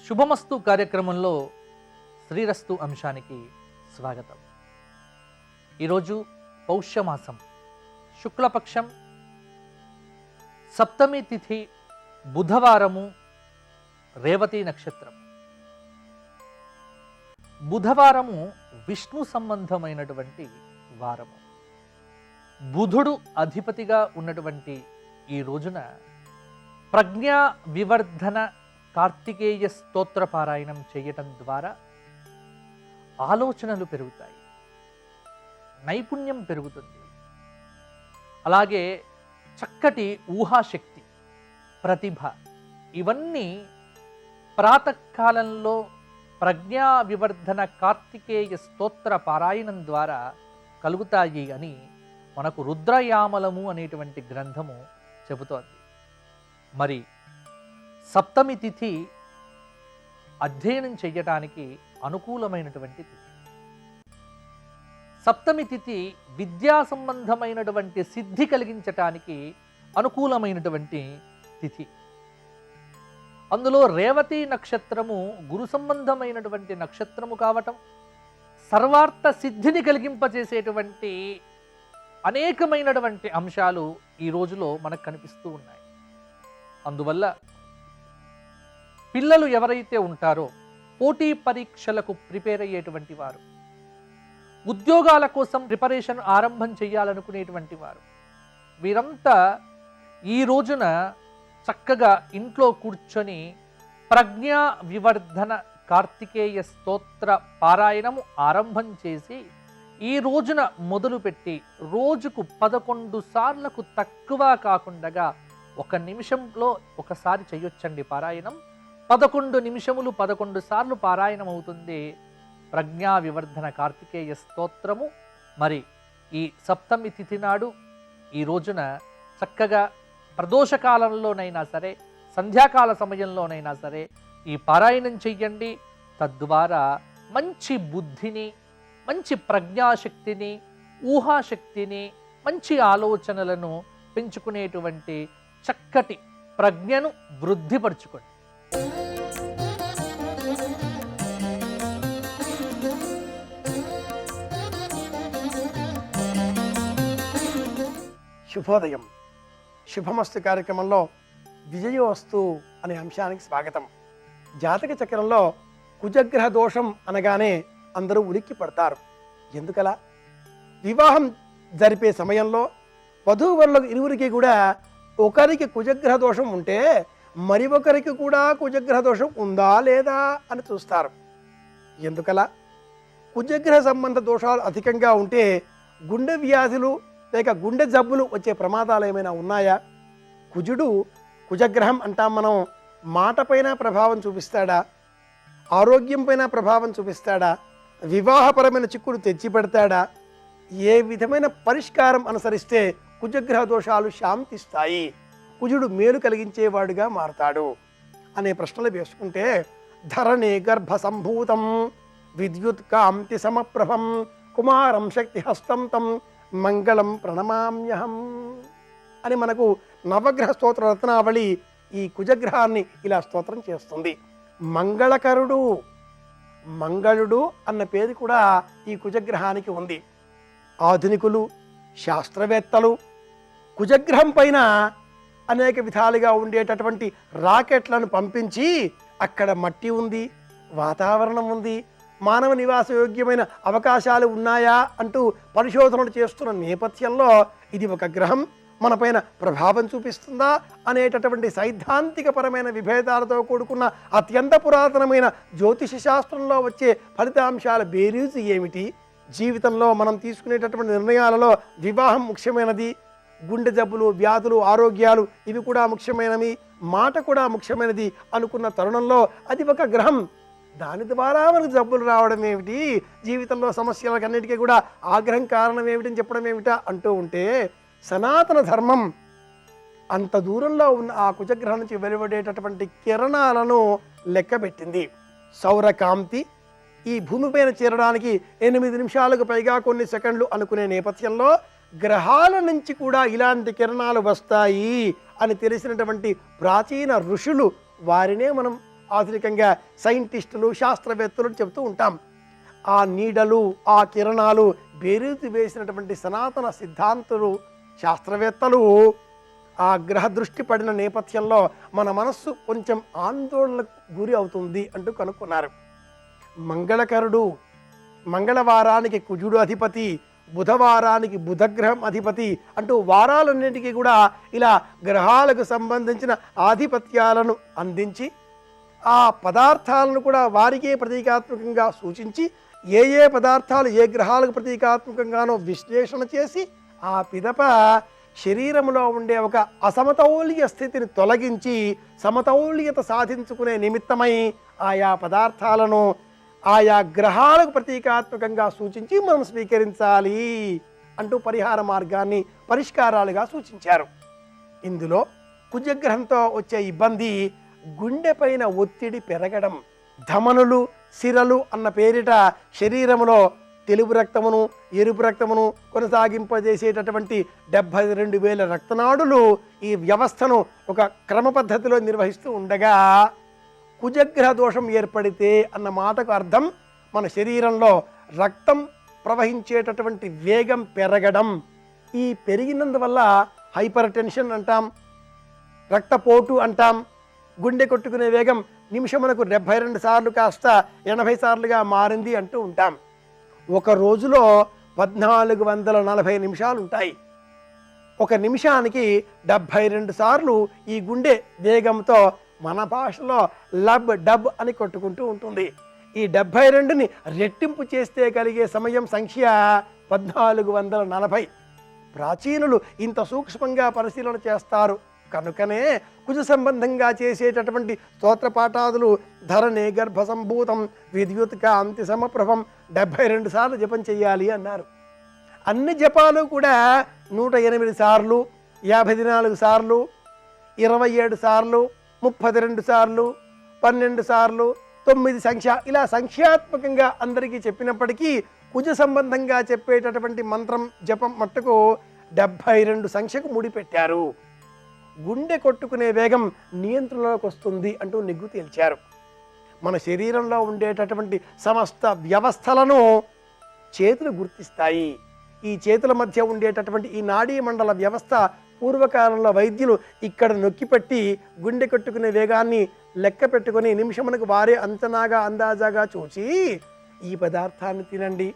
శుభమస్తు కార్యక్రమంలో శ్రీరస్తు అంశానికి స్వాగతం. ఈరోజు పౌష్యమాసం శుక్లపక్షం సప్తమి తిథి బుధవారము రేవతి నక్షత్రం. బుధవారము విష్ణు సంబంధమైనటువంటి వారము. బుధుడు అధిపతిగా ఉన్నటువంటి ఈ రోజున ప్రజ్ఞా వివర్ధన కార్తికేయ స్తోత్ర పారాయణం చేయటం ద్వారా ఆలోచనలు పెరుగుతాయి, నైపుణ్యం పెరుగుతుంది. అలాగే చక్కటి ఊహాశక్తి, ప్రతిభ ఇవన్నీ ప్రాతకాలంలో ప్రజ్ఞా వివర్ధన కార్తికేయ స్తోత్ర పారాయణం ద్వారా కలుగుతాయి అని మనకు రుద్రయామలము అనేటువంటి గ్రంథము చెబుతోంది. మరి సప్తమి తిథి అధ్యయనం చెయ్యటానికి అనుకూలమైనటువంటి తిథి. సప్తమి తిథి విద్యా సంబంధమైనటువంటి సిద్ధి కలిగించటానికి అనుకూలమైనటువంటి తిథి. అందులో రేవతి నక్షత్రము గురు సంబంధమైనటువంటి నక్షత్రము కావటం, సర్వార్థ సిద్ధిని కలిగింపచేసేటువంటి అనేకమైనటువంటి అంశాలు ఈ రోజులో మనకు కనిపిస్తూ ఉన్నాయి. అందువల్ల పిల్లలు ఎవరైతే ఉంటారో, పోటీ పరీక్షలకు ప్రిపేర్ అయ్యేటువంటి వారు, ఉద్యోగాల కోసం ప్రిపరేషన్ ఆరంభం చేయాలనుకునేటువంటి వారు, వీరంతా ఈ రోజున చక్కగా ఇంట్లో కూర్చొని ప్రజ్ఞా వివర్ధన కార్తికేయ స్తోత్ర పారాయణము ఆరంభం చేసి ఈ రోజున మొదలుపెట్టి రోజుకు 11 సార్లకు తక్కువ కాకుండా 1 నిమిషంలో ఒకసారి చేయొచ్చండి పారాయణం. 11 నిమిషములు 11 సార్లు పారాయణం అవుతుంది ప్రజ్ఞా వివర్ధన కార్తికేయ స్తోత్రము. మరి ఈ సప్తమి తిథి నాడు ఈ రోజున చక్కగా ప్రదోషకాలంలోనైనా సరే, సంధ్యాకాల సమయంలోనైనా సరే ఈ పారాయణం చెయ్యండి. తద్వారా మంచి బుద్ధిని, మంచి ప్రజ్ఞాశక్తిని, ఊహాశక్తిని, మంచి ఆలోచనలను పెంచుకునేటువంటి చక్కటి ప్రజ్ఞను వృద్ధిపరచుకోండి. శుభోదయం. శుభమస్తు కార్యక్రమంలో విజయోస్తు అనే అంశానికి స్వాగతం. జాతక చక్రంలో కుజగ్రహ దోషం అనగానే అందరూ ఉలిక్కి పడతారు. ఎందుకలా? వివాహం జరిపే సమయంలో వధూవరులకు ఇరువురికి కూడా ఒకరికి కుజగ్రహ దోషం ఉంటే మరి ఒకరికి కూడా కుజగ్రహ దోషం ఉందా లేదా అని చూస్తారు. ఎందుకలా? కుజగ్రహ సంబంధ దోషాలు అధికంగా ఉంటే గుండె వ్యాధులు లేక గుండె జబ్బులు వచ్చే ప్రమాదాలు ఏమైనా ఉన్నాయా? కుజుడు, కుజగ్రహం అంటాం మనం, మాటపైన ప్రభావం చూపిస్తాడా? ఆరోగ్యం పైన ప్రభావం చూపిస్తాడా? వివాహపరమైన చిక్కులు తెచ్చిపెడతాడా? ఏ విధమైన పరిష్కారం అనుసరిస్తే కుజగ్రహ దోషాలు శాంతిస్తాయి, కుజుడు మేలు కలిగించేవాడుగా మారతాడు అనే ప్రశ్నలు వేసుకుంటే, ధరణి గర్భ సంభూతం విద్యుత్ కాంతి సమప్రభం కుమారం శక్తి హస్తం తం మంగళం ప్రణమామ్యహం అని మనకు నవగ్రహ స్తోత్ర రత్నావళి ఈ కుజగ్రహాన్ని ఇలా స్తోత్రం చేస్తుంది. మంగళకరుడు, మంగళుడు అన్న పేరు కూడా ఈ కుజగ్రహానికి ఉంది. ఆధునికులు, శాస్త్రవేత్తలు కుజగ్రహం పైన అనేక విధాలుగా ఉండేటటువంటి రాకెట్లను పంపించి అక్కడ మట్టి ఉంది, వాతావరణం ఉంది, మానవ నివాస యోగ్యమైన అవకాశాలు ఉన్నాయా అంటూ పరిశోధనలు చేస్తున్న నేపథ్యంలో ఇది ఒక గ్రహం మనపైన ప్రభావం చూపిస్తుందా అనేటటువంటి సైద్ధాంతికపరమైన విభేదాలతో కూడుకున్న అత్యంత పురాతనమైన జ్యోతిష శాస్త్రంలో వచ్చే ఫలితాంశాల బేరీజు ఏమిటి? జీవితంలో మనం తీసుకునేటటువంటి నిర్ణయాలలో వివాహం ముఖ్యమైనది, గుండె జబ్బులు, వ్యాధులు, ఆరోగ్యాలు ఇవి కూడా ముఖ్యమైనవి, మాట కూడా ముఖ్యమైనది అనుకున్న తరుణంలో అది ఒక గ్రహం, దాని ద్వారా మనకు జబ్బులు రావడం ఏమిటి, జీవితంలో సమస్యలకు అన్నిటికీ కూడా ఆగ్రహం కారణం ఏమిటని చెప్పడం ఏమిటా అంటూ ఉంటే, సనాతన ధర్మం అంత దూరంలో ఉన్న ఆ కుజగ్రహం నుంచి వెలువడేటటువంటి కిరణాలను లెక్కబెట్టింది. సౌరకాంతి ఈ భూమిపైన చేరడానికి 8 నిమిషాలకు పైగా కొన్ని సెకండ్లు అనుకునే నేపథ్యంలో గ్రహాల నుంచి కూడా ఇలాంటి కిరణాలు వస్తాయి అని తెలిసినటువంటి ప్రాచీన ఋషులు, వారినే మనం ఆధునికంగా సైంటిస్టులు, శాస్త్రవేత్తలు చెబుతూ ఉంటాం. ఆ నీడలు, ఆ కిరణాలు బేరీజు వేసినటువంటి సనాతన సిద్ధాంతులు, శాస్త్రవేత్తలు ఆ గ్రహ దృష్టి పడిన నేపథ్యంలో మన మనస్సు కొంచెం ఆందోళనకు గురి అవుతుంది అంటూ కనుక్కున్నారు. మంగళకరుడు, మంగళవారానికి కుజుడు అధిపతి, బుధవారానికి బుధగ్రహం అధిపతి అంటూ వారాలన్నింటికీ కూడా ఇలా గ్రహాలకు సంబంధించిన ఆధిపత్యాలను అందించి ఆ పదార్థాలను కూడా వారికే ప్రతీకాత్మకంగా సూచించి ఏ ఏ పదార్థాలు ఏ గ్రహాలకు ప్రతీకాత్మకంగానో విశ్లేషణ చేసి ఆ పిదప శరీరంలో ఉండే ఒక అసమతౌల్య స్థితిని తొలగించి సమతౌల్యత సాధించుకునే నిమిత్తమై ఆయా పదార్థాలను ఆయా గ్రహాలకు ప్రతీకాత్మకంగా సూచించి మనం స్వీకరించాలి అంటూ పరిహార మార్గాన్ని పరిష్కారాలుగా సూచించారు. ఇందులో కుజగ్రహంతో వచ్చే ఇబ్బంది గుండె పైన ఒత్తిడి పెరగడం, ధమనులు సిరలు అన్న పేరిట శరీరంలో తెలుపు రక్తమును ఎరుపు రక్తమును కొనసాగింపజేసేటటువంటి 72,000 రక్తనాడులు ఈ వ్యవస్థను ఒక క్రమ పద్ధతిలో నిర్వహిస్తూ ఉండగా కుజగ్రహ దోషం ఏర్పడితే అన్న మాటకు అర్థం మన శరీరంలో రక్తం ప్రవహించేటటువంటి వేగం పెరగడం. ఈ పెరిగినందువల్ల హైపర్ టెన్షన్ అంటాం, రక్తపోటు అంటాం, గుండె కొట్టుకునే వేగం నిమిషమునకు 72 సార్లు కాస్త 80 సార్లుగా మారింది అంటూ ఉంటాం. ఒక రోజులో 1440 నిమిషాలు ఉంటాయి. ఒక నిమిషానికి 72 సార్లు ఈ గుండె వేగంతో మన భాషలో లబ్ డబ్ అని కొట్టుకుంటూ ఉంటుంది. ఈ 72ని రెట్టింపు చేస్తే కలిగే సమయం సంఖ్య 1440. ప్రాచీనులు ఇంత సూక్ష్మంగా పరిశీలన చేస్తారు కనుకనే కుజ సంబంధంగా చేసేటటువంటి స్తోత్రపాఠాదులు ధరణే గర్భ సంభూతం విద్యుత్ కాంతి సమప్రభం 72 సార్లు జపం చేయాలి అన్నారు. అన్ని జపాలు కూడా 108 సార్లు, 54 సార్లు, 27 సార్లు, 32 సార్లు, 12 సార్లు, 9 సంఖ్య ఇలా సంఖ్యాత్మకంగా అందరికీ చెప్పినప్పటికీ కుజ సంబంధంగా చెప్పేటటువంటి మంత్రం జపం మట్టుకు 72 సంఖ్యకు ముడిపెట్టారు. గుండె కొట్టుకునే వేగం నియంత్రణలోకి వస్తుంది అంటూ నిగ్గు తేల్చారు. మన శరీరంలో ఉండేటటువంటి సమస్త వ్యవస్థలను చేతులు గుర్తిస్తాయి. ఈ చేతుల మధ్య ఉండేటటువంటి ఈ నాడీ మండల వ్యవస్థ పూర్వకాలంలో వైద్యులు ఇక్కడ నొక్కిపెట్టి గుండె కొట్టుకునే వేగాన్ని లెక్క పెట్టుకొని నిమిషమునకు వారే అంచనాగా అందాజాగా చూసి ఈ పదార్థాన్ని తినండి,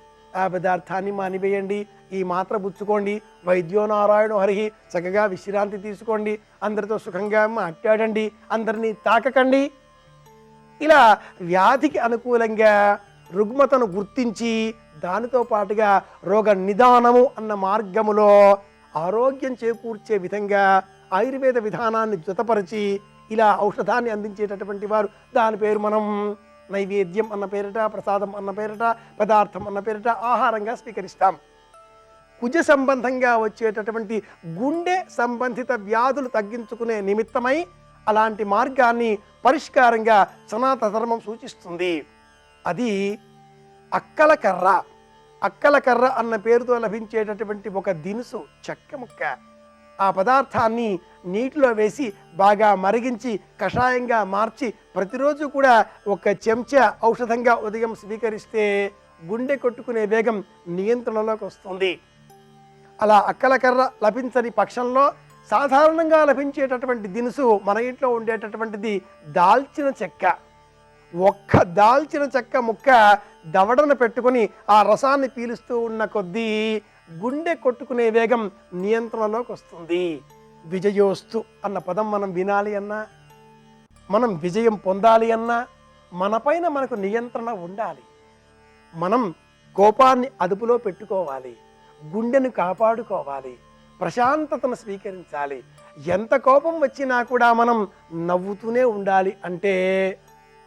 ఆ పదార్థాన్ని మానివేయండి, ఈ మాత్ర పుచ్చుకోండి, వైద్యో నారాయణ హరిహి, చక్కగా విశ్రాంతి తీసుకోండి, అందరితో సుఖంగా మాట్లాడండి, అందరినీ తాకకండి, ఇలా వ్యాధికి అనుకూలంగా రుగ్మతను గుర్తించి దానితో పాటుగా రోగ నిదానము అన్న మార్గములో ఆరోగ్యం చేకూర్చే విధంగా ఆయుర్వేద విధానాన్ని జతపరిచి ఇలా ఔషధాన్ని అందించేటటువంటి వారు. దాని పేరు మనం నైవేద్యం అన్న పేరిట, ప్రసాదం అన్న పేరిట, పదార్థం అన్న పేరిట ఆహారంగా స్వీకరిస్తాం. కుజ సంబంధంగా వచ్చేటటువంటి గుండె సంబంధిత వ్యాధులు తగ్గించుకునే నిమిత్తమై అలాంటి మార్గాన్ని పరిష్కారంగా సనాతన ధర్మం సూచిస్తుంది. అది అక్కల కర్ర. అక్కల కర్ర అన్న పేరుతో లభించేటటువంటి ఒక దినుసు, చెక్క ముక్క. ఆ పదార్థాన్ని నీటిలో వేసి బాగా మరిగించి కషాయంగా మార్చి ప్రతిరోజు కూడా ఒక చెంచా ఔషధంగా ఉదయం స్వీకరిస్తే గుండె కొట్టుకునే వేగం నియంత్రణలోకి వస్తుంది. అలా అక్కల కర్ర లభించని పక్షంలో సాధారణంగా లభించేటటువంటి దినుసు మన ఇంట్లో ఉండేటటువంటిది దాల్చిన చెక్క. ఒక్క దాల్చిన చెక్క ముక్క దవడను పెట్టుకొని ఆ రసాన్ని పీలుస్తూ ఉన్న కొద్దీ గుండె కొట్టుకునే వేగం నియంత్రణలోకి వస్తుంది. విజయోస్తు అన్న పదం మనం వినాలి అన్నా, మనం విజయం పొందాలి అన్నా మనపైన మనకు నియంత్రణ ఉండాలి. మనం కోపాన్ని అదుపులో పెట్టుకోవాలి, గుండెను కాపాడుకోవాలి, ప్రశాంతతను స్వీకరించాలి. ఎంత కోపం వచ్చినా కూడా మనం నవ్వుతూనే ఉండాలి. అంటే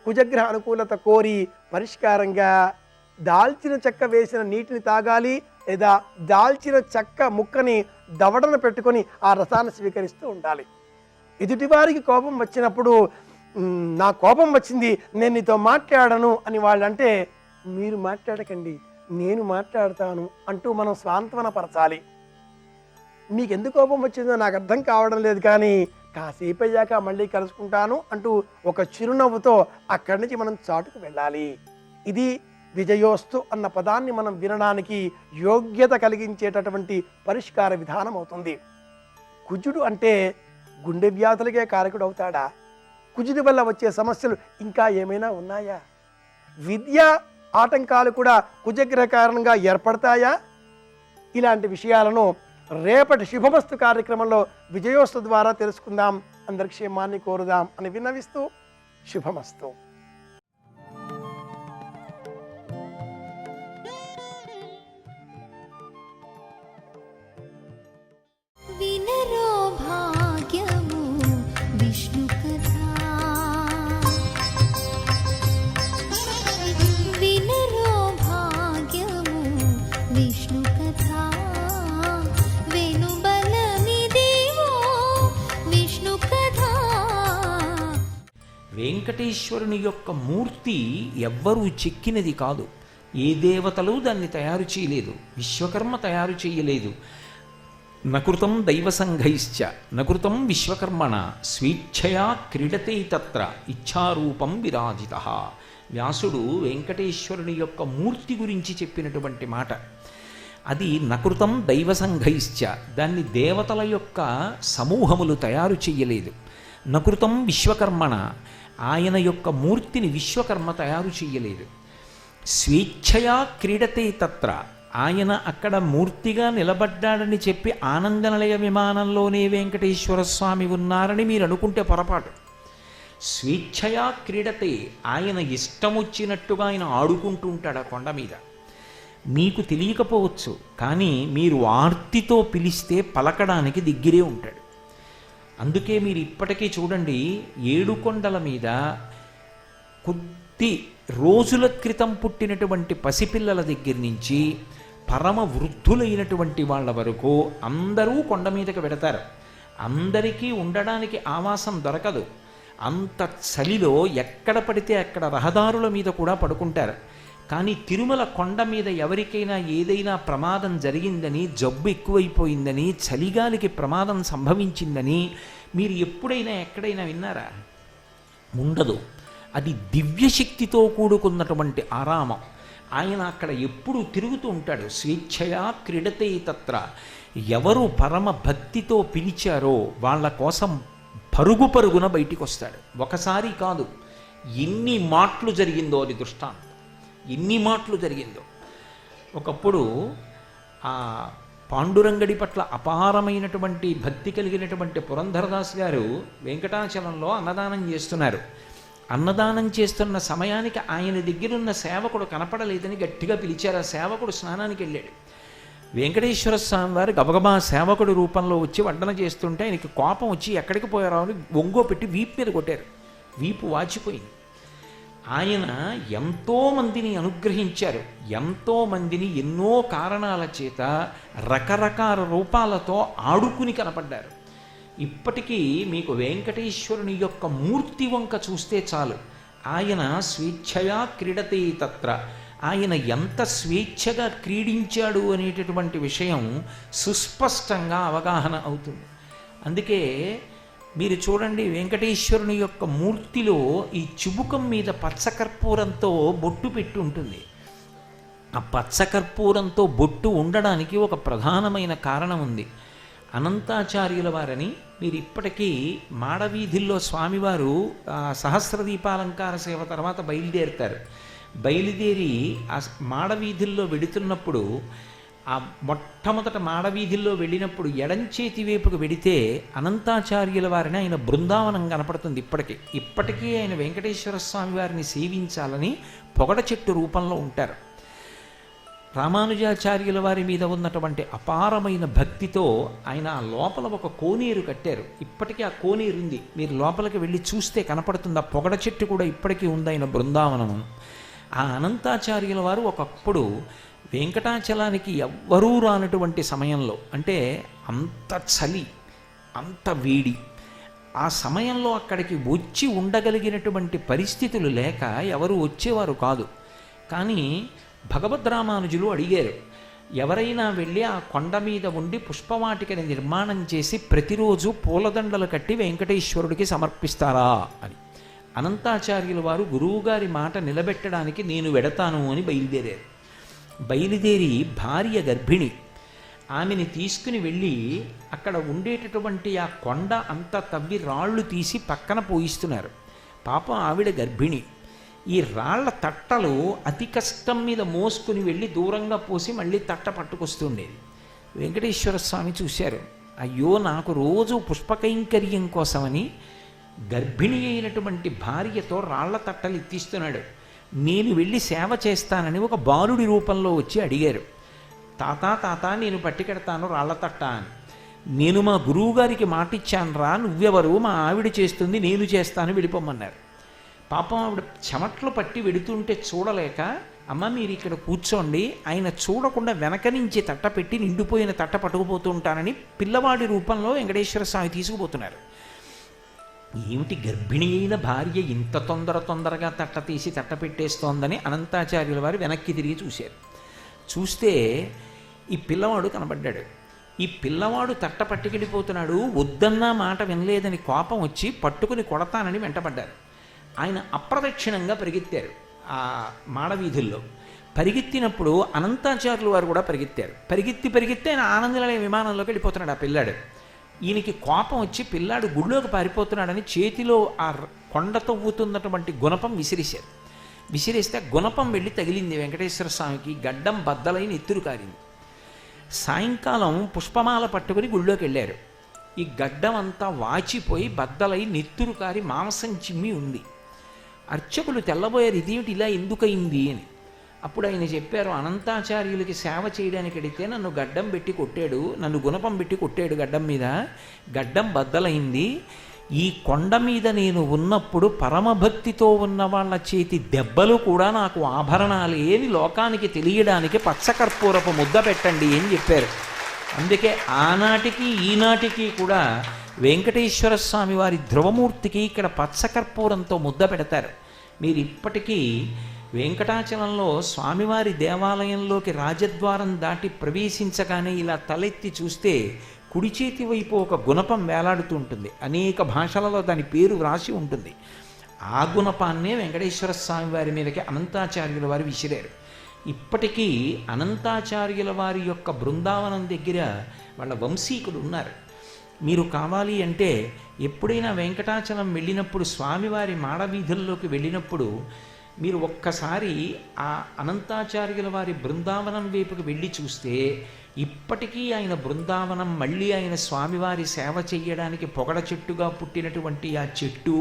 కుజగ్రహ అనుకూలత కోరి పరిష్కారంగా దాల్చిన చెక్క వేసిన నీటిని తాగాలి, లేదా దాల్చిన చెక్క ముక్కని దవడను పెట్టుకొని ఆ రసాన్ని స్వీకరిస్తూ ఉండాలి. ఎదుటివారికి కోపం వచ్చినప్పుడు నా కోపం వచ్చింది, నేను నీతో మాట్లాడను అని వాళ్ళంటే మీరు మాట్లాడకండి, నేను మాట్లాడతాను అంటూ మనం స్వాంతవనపరచాలి. మీకు ఎందుకు కోపం వచ్చిందో నాకు అర్థం కావడం లేదు, కానీ కాసేపు అయ్యాక మళ్ళీ కలుసుకుంటాను అంటూ ఒక చిరునవ్వుతో అక్కడి నుంచి మనం చాటుకు వెళ్ళాలి. ఇది విజయోస్తు అన్న పదాన్ని మనం వినడానికి యోగ్యత కలిగించేటటువంటి పరిష్కార విధానం అవుతుంది. కుజుడు అంటే గుండె వ్యాధులకే కారకుడు అవుతాడా? కుజుడి వల్ల వచ్చే సమస్యలు ఇంకా ఏమైనా ఉన్నాయా? విద్యా ఆటంకాలు కూడా కుజగ్రహ కారణంగా ఏర్పడతాయా? ఇలాంటి విషయాలను రేపటి శుభమస్తు కార్యక్రమంలో విజయోస్తు ద్వారా తెలుసుకుందాం. అందరి క్షేమాన్ని కోరుదాం అని విన్నవిస్తూ శుభమస్తు. వినరో భాగ్యము విష్ణు కథా, వినరో భాగ్యము విష్ణు కథా, వెనుబలమిదేవో విష్ణు కథా. వెంకటేశ్వరుని యొక్క మూర్తి ఎవ్వరూ చెక్కినది కాదు. ఏ దేవతలు దాన్ని తయారు చేయలేదు, విశ్వకర్మ తయారు చేయలేదు. నకృతం దైవసంఘైశ్చ నకృతం విశ్వకర్మణ స్వేచ్ఛయా క్రీడతే తత్ర ఇచ్ఛారూపం విరాజిత. వ్యాసుడు వెంకటేశ్వరుని యొక్క మూర్తి గురించి చెప్పినటువంటి మాట అది. నకృతం దైవసంఘైశ్చ, దాన్ని దేవతల యొక్క సమూహములు తయారు చెయ్యలేదు. నకృతం విశ్వకర్మణ, ఆయన యొక్క మూర్తిని విశ్వకర్మ తయారు చెయ్యలేదు. స్వేచ్ఛయా క్రీడతే తత్ర, ఆయన అక్కడ మూర్తిగా నిలబడ్డాడని చెప్పి ఆనందనిలయ విమానంలోనే వెంకటేశ్వర స్వామి ఉన్నారని మీరు అనుకుంటే పొరపాటు. స్వేచ్ఛయా క్రీడతే, ఆయన ఇష్టమొచ్చినట్టుగా ఆయన ఆడుకుంటూ ఉంటాడు ఆ కొండ మీద. మీకు తెలియకపోవచ్చు, కానీ మీరు ఆర్తితో పిలిస్తే పలకడానికి దగ్గరే ఉంటాడు. అందుకే మీరు ఇప్పటికీ చూడండి, ఏడుకొండల మీద కొద్ది రోజుల క్రితం పుట్టినటువంటి పసిపిల్లల దగ్గర నుంచి పరమ వృద్ధులైనటువంటి వాళ్ళ వరకు అందరూ కొండ మీదకి వెడతారు. అందరికీ ఉండడానికి ఆవాసం దొరకదు. అంత చలిలో ఎక్కడ పడితే అక్కడ రహదారుల మీద కూడా పడుకుంటారు. కానీ తిరుమల కొండ మీద ఎవరికైనా ఏదైనా ప్రమాదం జరిగిందని, జబ్బు ఎక్కువైపోయిందని, చలిగాలికి ప్రమాదం సంభవించిందని మీరు ఎప్పుడైనా ఎక్కడైనా విన్నారా? ఉండదు. అది దివ్యశక్తితో కూడుకున్నటువంటి ఆరామం. ఆయన అక్కడ ఎప్పుడూ తిరుగుతూ ఉంటాడు. స్వేచ్ఛయా క్రీడతే తత్ర, ఎవరు పరమ భక్తితో పిలిచారో వాళ్ళ కోసం పరుగు పరుగున బయటికి వస్తాడు. ఒకసారి కాదు, ఎన్ని మాటలు జరిగిందో అది దృష్టాంతం. ఎన్ని మాటలు జరిగిందో. ఒకప్పుడు ఆ పాండురంగడి పట్ల అపారమైనటువంటి భక్తి కలిగినటువంటి పురంధరదాస్ గారు వెంకటాచలంలో అన్నదానం చేస్తున్నారు. అన్నదానం చేస్తున్న సమయానికి ఆయన దగ్గరున్న సేవకుడు కనపడలేదని గట్టిగా పిలిచారు. ఆ సేవకుడు స్నానానికి వెళ్ళాడు. వెంకటేశ్వర స్వామి వారు గబగబా సేవకుడు రూపంలో వచ్చి వడ్డన చేస్తుంటే ఆయనకి కోపం వచ్చి ఎక్కడికి పోయారో అని ఒంగో పెట్టి వీపు మీద కొట్టారు. వీపు వాచిపోయింది. ఆయన ఎంతోమందిని అనుగ్రహించారు. ఎంతోమందిని ఎన్నో కారణాల చేత రకరకాల రూపాలతో ఆడుకుని కనపడ్డారు. ఇప్పటికీ మీకు వెంకటేశ్వరుని యొక్క మూర్తి వంక చూస్తే చాలు, ఆయన స్వేచ్ఛయా క్రీడతే తత్ర, ఆయన ఎంత స్వేచ్ఛగా క్రీడించాడు అనేటటువంటి విషయం సుస్పష్టంగా అవగాహన అవుతుంది. అందుకే మీరు చూడండి, వెంకటేశ్వరుని యొక్క మూర్తిలో ఈ చుబుకం మీద పచ్చకర్పూరంతో బొట్టు పెట్టి ఉంటుంది. ఆ పచ్చకర్పూరంతో బొట్టు ఉండడానికి ఒక ప్రధానమైన కారణం ఉంది. అనంతాచార్యుల వారని మీరు ఇప్పటికీ మాడవీధుల్లో స్వామివారు సహస్రదీపాలంకార సేవ తర్వాత బయలుదేరుతారు. బయలుదేరి ఆ మాడవీధుల్లో వెడుతున్నప్పుడు, ఆ మొట్టమొదట మాడవీధుల్లో వెళ్ళినప్పుడు ఎడంచేతి వైపుకు వెడితే అనంతాచార్యుల వారిని ఆయన బృందావనం కనపడుతుంది. ఇప్పటికీ ఆయన వెంకటేశ్వర స్వామి వారిని సేవించాలని పొగడ చెట్టు రూపంలో ఉంటారు. రామానుజాచార్యుల వారి మీద ఉన్నటువంటి అపారమైన భక్తితో ఆయన ఆ లోపల ఒక కోనేరు కట్టారు. ఇప్పటికీ ఆ కోనేరు ఉంది. మీరు లోపలికి వెళ్ళి చూస్తే కనపడుతుంది. ఆ పొగడ చెట్టు కూడా ఇప్పటికీ ఉంది ఆయన బృందావనము. ఆ అనంతాచార్యుల వారు ఒకప్పుడు వెంకటాచలానికి ఎవ్వరూ రానటువంటి సమయంలో, అంటే అంత చలి, అంత వేడి, ఆ సమయంలో అక్కడికి వచ్చి ఉండగలిగినటువంటి పరిస్థితులు లేక ఎవరు వచ్చేవారు కాదు. కానీ భగవద్రామానుజులు అడిగారు, ఎవరైనా వెళ్ళి ఆ కొండ మీద ఉండి పుష్పవాటికని నిర్మాణం చేసి ప్రతిరోజు పూలదండలు కట్టి వెంకటేశ్వరుడికి సమర్పిస్తారా అని. అనంతాచార్యుల వారు గురువుగారి మాట నిలబెట్టడానికి నేను వెడతాను అని బయలుదేరారు. బయలుదేరి భార్య గర్భిణి. ఆ ఆమెని తీసుకుని వెళ్ళి అక్కడ ఉండేటటువంటి ఆ కొండ అంతా తవ్వి రాళ్ళు తీసి పక్కన పోయిస్తున్నారు. పాపం ఆవిడ గర్భిణి. ఈ రాళ్ల తట్టలు అతి కష్టం మీద మోసుకుని వెళ్ళి దూరంగా పోసి మళ్ళీ తట్ట పట్టుకొస్తుండేది. వెంకటేశ్వర స్వామి చూశారు, అయ్యో నాకు రోజు పుష్పకైంకర్యం కోసమని గర్భిణి అయినటువంటి భార్యతో రాళ్ల తట్టలు ఎత్తిస్తున్నాడు, నేను వెళ్ళి సేవ చేస్తానని ఒక బాలుడి రూపంలో వచ్చి అడిగారు. తాత నేను పట్టుకెడతాను రాళ్ల తట్ట అని. నేను మా గురువుగారికి మాటిచ్చాను రా, నువ్వెవరు, మా ఆవిడ చేస్తుంది నేను చేస్తాను వెళ్ళిపోమన్నారు. పాపం ఆవిడ చెమట్లు పట్టి వెడుతుంటే చూడలేక, అమ్మ మీరు ఇక్కడ కూర్చోండి, ఆయన చూడకుండా వెనక నుంచి తట్ట పెట్టి నిండిపోయిన తట్ట పట్టుకుపోతూ ఉంటానని పిల్లవాడి రూపంలో వెంకటేశ్వర స్వామి తీసుకుపోతున్నారు. ఏమిటి గర్భిణి అయిన భార్య ఇంత తొందరగా తట్ట తీసి తట్ట పెట్టేస్తోందని అనంతాచార్యుల వారు వెనక్కి తిరిగి చూశారు. చూస్తే ఈ పిల్లవాడు కనబడ్డాడు. ఈ పిల్లవాడు తట్ట పట్టుకెళ్ళిపోతున్నాడు, వద్దన్నా మాట వినలేదని కోపం వచ్చి పట్టుకుని కొడతానని వెంటపడ్డారు. ఆయన అప్రదక్షిణంగా పరిగెత్తారు ఆ మాడవీధుల్లో. పరిగెత్తినప్పుడు అనంతాచార్యుల వారు కూడా పరిగెత్తారు. పరిగెత్తి ఆయన ఆనందనిలయ విమానంలోకి వెళ్ళిపోతున్నాడు ఆ పిల్లాడు. ఈయనకి కోపం వచ్చి పిల్లాడు గుడిలోకి పారిపోతున్నాడని చేతిలో ఆ కొండ తవ్వుతున్నటువంటి గుణపం విసిరేశారు. విసిరేస్తే గుణపం వెళ్ళి తగిలింది వెంకటేశ్వర స్వామికి, గడ్డం బద్దలై నెత్తురు కారింది. సాయంకాలం పుష్పమాల పట్టుకుని గుళ్ళోకి వెళ్ళారు. ఈ గడ్డం అంతా వాచిపోయి బద్దలై నెత్తురు కారి మాంసం చిమ్మి ఉంది. అర్చకులు తెల్లబోయారు, ఇదేమిటి ఇలా ఎందుకయింది అని. అప్పుడు ఆయన చెప్పారు, అనంతాచార్యులకి సేవ చేయడానికి అడిగితే నన్ను గడ్డం పెట్టి కొట్టాడు, నన్ను గుణపం పెట్టి కొట్టాడు గడ్డం మీద, గడ్డం బద్దలైంది. ఈ కొండ మీద నేను ఉన్నప్పుడు పరమభక్తితో ఉన్న వాళ్ళ చేతి దెబ్బలు కూడా నాకు ఆభరణాలే అని లోకానికి తెలియడానికి పచ్చకర్పూరపు ముద్ద పెట్టండి అని చెప్పారు. అందుకే ఆనాటికి ఈనాటికి కూడా వెంకటేశ్వర స్వామి వారి ధ్రువమూర్తికి ఇక్కడ పచ్చకర్పూరంతో ముద్ద పెడతారు. మీరు ఇప్పటికీ వెంకటాచలంలో స్వామివారి దేవాలయంలోకి రాజద్వారం దాటి ప్రవేశించగానే ఇలా తలెత్తి చూస్తే కుడి చేతి వైపు ఒక గుణపం వేలాడుతూ ఉంటుంది. అనేక భాషలలో దాని పేరు వ్రాసి ఉంటుంది. ఆ గుణపాన్నే వెంకటేశ్వర స్వామి వారి మీదకి అనంతాచార్యుల వారు విసిరారు. ఇప్పటికీ అనంతాచార్యుల వారి యొక్క బృందావనం దగ్గర వాళ్ళ వంశీకులు ఉన్నారు. మీరు కావాలి అంటే ఎప్పుడైనా వెంకటాచలం వెళ్ళినప్పుడు స్వామివారి మాడవీధుల్లోకి వెళ్ళినప్పుడు మీరు ఒక్కసారి ఆ అనంతాచార్యుల వారి బృందావనం వైపుకి వెళ్ళి చూస్తే ఇప్పటికీ ఆయన బృందావనం, మళ్ళీ ఆయన స్వామివారి సేవ చెయ్యడానికి పొగడ చెట్టుగా పుట్టినటువంటి ఆ చెట్టు,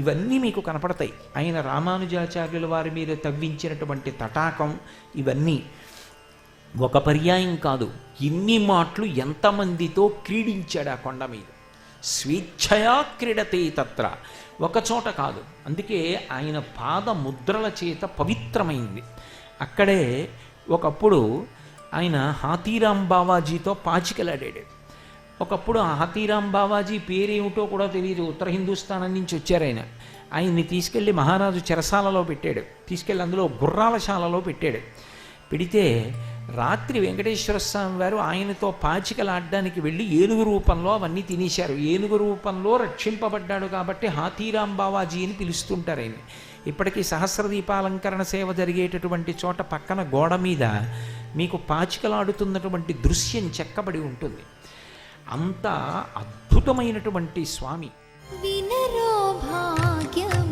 ఇవన్నీ మీకు కనపడతాయి. ఆయన రామానుజాచార్యుల వారి మీద తవ్వించినటువంటి తటాకం, ఇవన్నీ ఒక పర్యాయం కాదు, ఇన్ని మాటలు ఎంతమందితో క్రీడించాడు ఆ కొండ మీద. స్వేచ్ఛయా క్రీడతే తత్ర, ఒక చోట కాదు. అందుకే ఆయన పాద ముద్రల చేత పవిత్రమైంది. అక్కడే ఒకప్పుడు ఆయన హాతీరాం బావాజీతో పాచికలాడాడు. ఒకప్పుడు ఆ హాతీరాం బావాజీ పేరేమిటో కూడా తెలియదు, ఉత్తర హిందుస్థానం నుంచి వచ్చారు ఆయన. ఆయన్ని తీసుకెళ్ళి మహారాజు చెరసాలలో పెట్టాడు, తీసుకెళ్ళి అందులో గుర్రాల శాలలో పెట్టాడు. పెడితే రాత్రి వెంకటేశ్వర స్వామి వారు ఆయనతో పాచికలాడడానికి వెళ్ళి ఏనుగు రూపంలో అవన్నీ తినేశారు. ఏనుగు రూపంలో రక్షింపబడ్డాడు కాబట్టి హాతీరాం బావాజీ అని పిలుస్తుంటారు ఆయన. ఇప్పటికీ సహస్రదీపాలంకరణ సేవ జరిగేటటువంటి చోట పక్కన గోడ మీద మీకు పాచికలాడుతున్నటువంటి దృశ్యం చెక్కబడి ఉంటుంది. అంత అద్భుతమైనటువంటి స్వామి. వినరో భాగ్యం